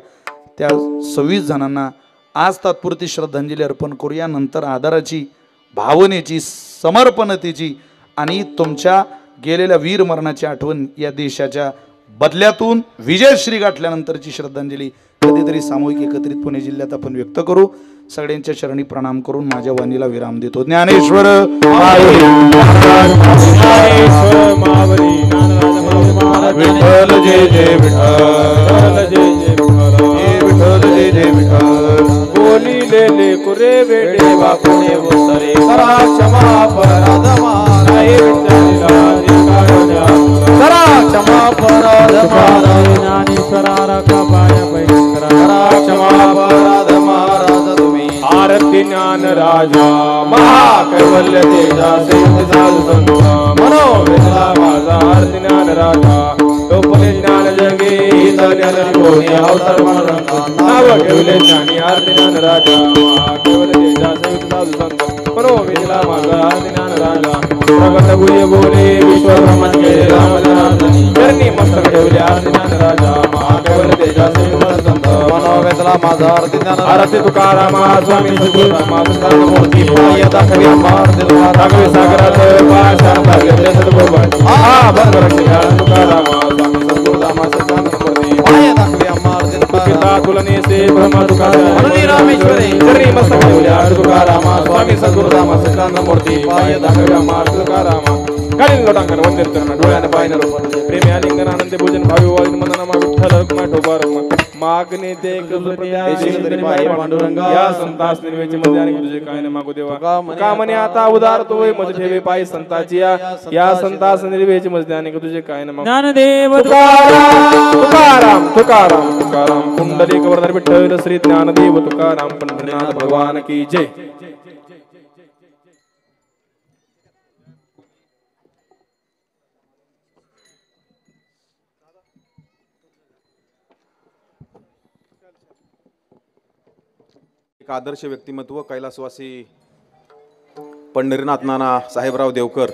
त्या 26 जणांना आज तात्पुरती श्रद्धांजली अर्पण करूया. नंतर आदराची, भावनेची, समर्पणतेची आणि तुमच्या गेलेल्या वीर मरणाची आठवण या देशाच्या बदल्यातून विजयश्री गाठल्यानंतरची श्रद्धांजली कधीतरी सामूहिक एकत्रित पुणे जिल्ह्यात आपण व्यक्त करू. सगळ्यांच्या चरणी प्रणाम करून माझ्या वाणीला विराम देतो. ज्ञानेश्वर विठ्ठल जय जय विठ्ठल जय जय विठ्ठल जय जय विठ्ठल. बोली ले कुरे बेडे बापुणे उतरे करा क्षमा अपराध मारा करा क्षमा अपराध मारा ज्ञानेश्वरा रखा पाया भयंकरा करा क्षमा अपराध महाराज तुम्ही. आरती ज्ञान राजा महाकैवल्य तेजा सेवक साधू संत मनो वेदला माझा. आरती ज्ञान राजा लोपले ज्ञान जगे ज्ञान कोणी अवतार नाव ठेवले ज्ञानी. आरती ज्ञान राजा महाकैवल्य तेजा सेवक साधू संत मनो वेदला माझा. आरती ज्ञान राजा प्रगट गुहे बोले विश्व ब्रह्मांड केले राम जनार्दनी चरणी मस्तक ठेवले. आरती ज्ञान राजा महाकैवल्य तेजा सेवक संत मनो वेदला माझा. आरती ज्ञान आरती तुकाराम स्वामी सद्गुरुरामा संतान मूर्ती पाय दाखवी अमर दिलवा दाखवी सागरात पाषाण भरले सद्गुरुबळ आ बंदर शिया तुकाराम स्वामी सद्गुरुरामा संतान मूर्ती पाय दाखवी अमर दिलवा पिता तुलने से ब्रह्मा तुकाराम मनोनी रामेश्वरी चरणी मस्तक ठेवले. आरती तुकाराम स्वामी सद्गुरुरामा संतान मूर्ती पाय दाखवी अमर तुकाराम. कालीन लोटांगण वंदन करणं डोळ्याने पायनं रोपण प्रेमी आलिंगन आनंद भोजन भावी वाजन मननामा विठ्ठल रखमा ठोबार मागणे ते पांडुरंगा या संतास निर्वेची मध्ये आणि तुझे काय न मागू देवा. कामने आता उदार तो मज ठेवे पाय संताची या संतास निर्वेची मध्ये आणि तुझे काय न मागू. ज्ञानदेव तुकाराम तुकाराम तुकाराम कुंडलिक वरदान विठ्ठल श्री ज्ञानदेव तुकाराम पंढरीनाथ भगवान की जय. एक आदर्श व्यक्तिमत्व कैलासवासी पंढरीनाथ नाना साहेबराव देवकर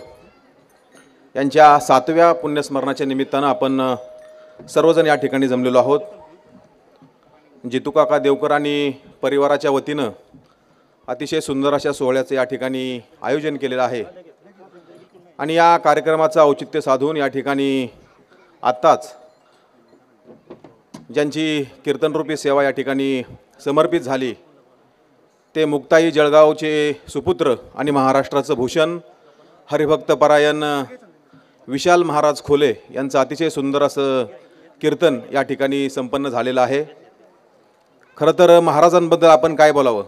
यांच्या 7व्या पुण्यस्मरणाच्या निमित्तानं आपण सर्वजण या ठिकाणी जमलेलो आहोत. जितूकाका देवकर आणि परिवाराच्या वतीनं अतिशय सुंदर अशा सोहळ्याचं या ठिकाणी आयोजन केलेलं आहे आणि या कार्यक्रमाचं औचित्य साधून या ठिकाणी आत्ताच ज्यांची कीर्तनरूपी सेवा या ठिकाणी समर्पित झाली ते मुक्ताई जळगावचे सुपुत्र आणि महाराष्ट्राचं भूषण हरिभक्त परायण विशाल महाराज खोले यांचं अतिशय सुंदर असं कीर्तन या ठिकाणी संपन्न झालेलं आहे. खरं तर महाराजांबद्दल आपण काय बोलावं,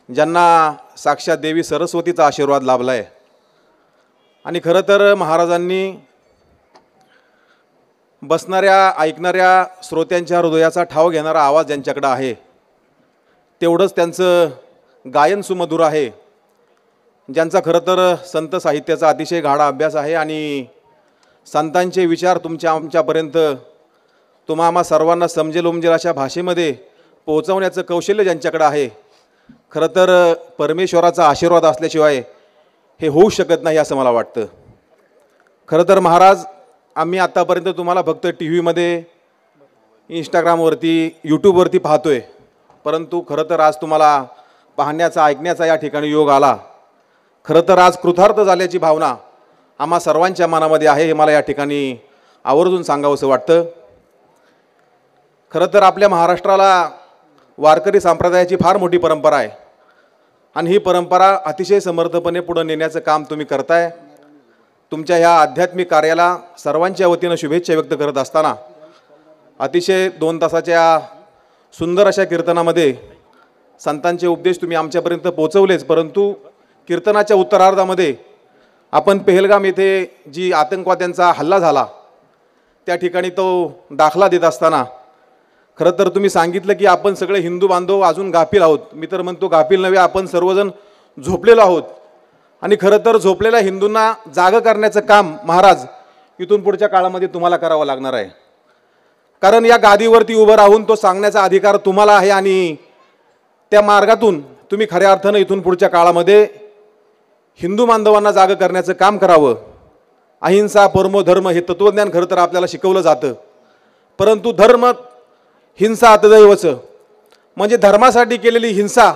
ज्यांना साक्षात देवी सरस्वतीचा आशीर्वाद लाभला आहे. आणि खरं तर महाराजांनी बसणाऱ्या ऐकणाऱ्या श्रोत्यांच्या हृदयाचा ठाव घेणारा आवाज ज्यांच्याकडे आहे तेवढंच त्यांचं गायन सुमधुर आहे. ज्यांचा खरं तर संत साहित्याचा अतिशय गाढा अभ्यास आहे आणि संतांचे विचार आमच्यापर्यंत आम्हा सर्वांना समजेल उमजेल अशा भाषेमध्ये पोहोचवण्याचं कौशल्य ज्यांच्याकडे आहे. खरं तर परमेश्वराचा आशीर्वाद असल्याशिवाय हे होऊ शकत नाही असं मला वाटतं. खरं तर महाराज, आम्ही आत्तापर्यंत तुम्हाला फक्त टी व्हीमध्ये, इंस्टाग्रामवरती, यूट्यूबवरती पाहतो आहे, परंतु खरं तर आज तुम्हाला पाहण्याचा ऐकण्याचा या ठिकाणी योग आला. खरं तर आज कृतार्थ झाल्याची भावना आम्हा सर्वांच्या मनामध्ये आहे हे मला या ठिकाणी आवर्जून सांगावंसं वाटतं. खरं तर आपल्या महाराष्ट्राला वारकरी संप्रदायाची फार मोठी परंपरा आहे आणि ही परंपरा अतिशय समर्थपणे पुढे नेण्याचं काम तुम्ही करताय. तुमच्या ह्या आध्यात्मिक कार्याला सर्वांच्या वतीनं शुभेच्छा व्यक्त करत असताना अतिशय 2 तासाच्या सुंदर अशा कीर्तनामध्ये संतांचे उपदेश तुम्ही आमच्यापर्यंत पोहोचवलेच, परंतु कीर्तनाच्या उत्तरार्धामध्ये आपण पेहलगाम येथे जी आतंकवाद्यांचा हल्ला झाला त्या ठिकाणी तो दाखला देत असताना खरं तर तुम्ही सांगितलं की आपण सगळे हिंदू बांधव अजून गाफील आहोत. मी तर म्हणतो गाफील नव्हे, आपण सर्वजण झोपलेलो आहोत. आणि खरं तर झोपलेल्या हिंदूंना जागं करण्याचं काम महाराज इथून पुढच्या काळामध्ये तुम्हाला करावं लागणार आहे. कारण या गादीवरती उभं राहून तो सांगण्याचा अधिकार तुम्हाला आहे आणि त्या मार्गातून तुम्ही खऱ्या अर्थानं इथून पुढच्या काळामध्ये हिंदू बांधवांना जागं करण्याचं काम करावं. अहिंसा परमो धर्म हे तत्त्वज्ञान खरं तर आपल्याला शिकवलं जातं, परंतु धर्म हिंसा अतदैवचं म्हणजे धर्मासाठी केलेली हिंसा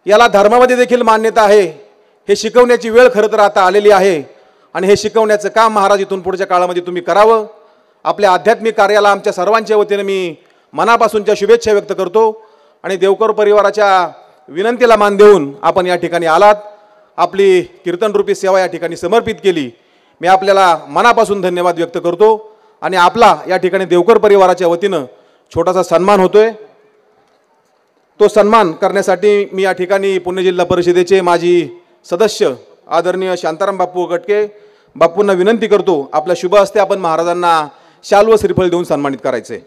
याला धर्मामध्ये देखील मान्यता आहे हे शिकवण्याची वेळ खरं तर आता आलेली आहे. आणि हे शिकवण्याचं काम महाराज इथून पुढच्या काळामध्ये तुम्ही करावं. आपल्या आध्यात्मिक कार्याला आमच्या सर्वांच्या वतीनं मी मनापासूनच्या शुभेच्छा व्यक्त करतो आणि देवकर परिवाराच्या विनंतीला मान देऊन आपण या ठिकाणी आलात, आपली कीर्तनरूपी सेवा या ठिकाणी समर्पित केली. मी आपल्याला मनापासून धन्यवाद व्यक्त करतो आणि आपला या ठिकाणी देवकर परिवाराच्या वतीनं छोटासा सन्मान होतोय. तो सन्मान करण्यासाठी मी या ठिकाणी पुणे जिल्हा परिषदेचे माजी सदस्य आदरणीय शांताराम बापू गटके बापूंना विनंती करतो, आपल्या शुभ हस्ते आपण महाराजांना शाल व श्रीफळ देऊन सन्मानित करायचे.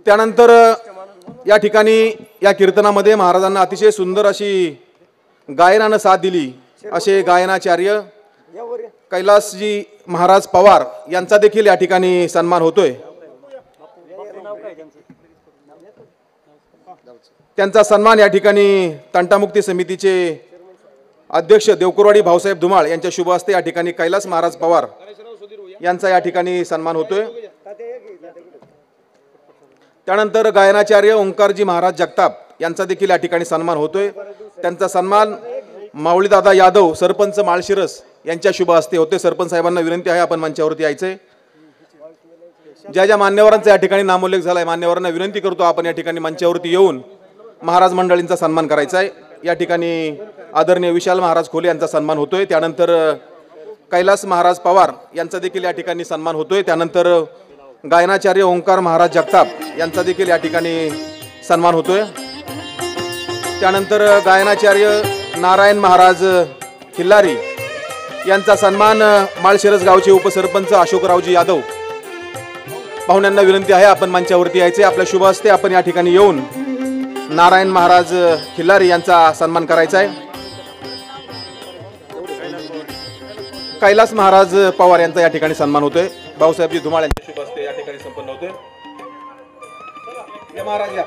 त्यानंतर या ठिकाणी या कीर्तनामध्ये महाराजांना अतिशय सुंदर अशी गायनानं साथ दिली असे गायनाचार्य कैलासजी महाराज पवार यांचा देखील या ठिकाणी सन्मान होतोय. त्यांचा सन्मान या ठिकाणी तंटामुक्ती समितीचे अध्यक्ष देवकुरवाडी भाऊसाहेब धुमाळ यांच्या शुभ हस्ते या ठिकाणी कैलास महाराज पवार यांचा या ठिकाणी सन्मान होतोय. त्यानंतर गायनाचार्य ओंकारजी महाराज जगताप यांचा देखील या ठिकाणी सन्मान होतोय. त्यांचा सन्मान माऊलीदादा यादव सरपंच माळशिरस यांच्या शुभ हस्ते होते. सरपंच साहेबांना विनंती आहे आपण मंचावरती यायचे. ज्या ज्या मान्यवरांचा या ठिकाणी नामोल्लेख झालाय मान्यवरांना विनंती करतो आपण या ठिकाणी मंचावरती येऊन महाराज मंडळींचा सन्मान करायचा आहे. या ठिकाणी आदरणीय विशाल महाराज खोले यांचा सन्मान होतोय. त्यानंतर कैलास महाराज पवार यांचा देखील या ठिकाणी सन्मान होतोय. त्यानंतर गायनाचार्य ओंकार महाराज जगताप यांचा देखील या ठिकाणी सन्मान होतोय. त्यानंतर गायनाचार्य नारायण महाराज खिल्लारी यांचा सन्मान माळशिरस गावचे उपसरपंच अशोकरावजी यादव पाहुण्यांना विनंती आहे आपण मंचावरती यायचे. आपल्या शुभ हस्ते आपण या ठिकाणी येऊन नारायण महाराज खिल्लारी यांचा सन्मान करायचा आहे. कैलास महाराज पवार यांचा या ठिकाणी सन्मान होतोय. भाऊसाहेबजी धुमाळ यांच्या शुभ हस्ते या ठिकाणी संपन्न होतोय. महाराज या.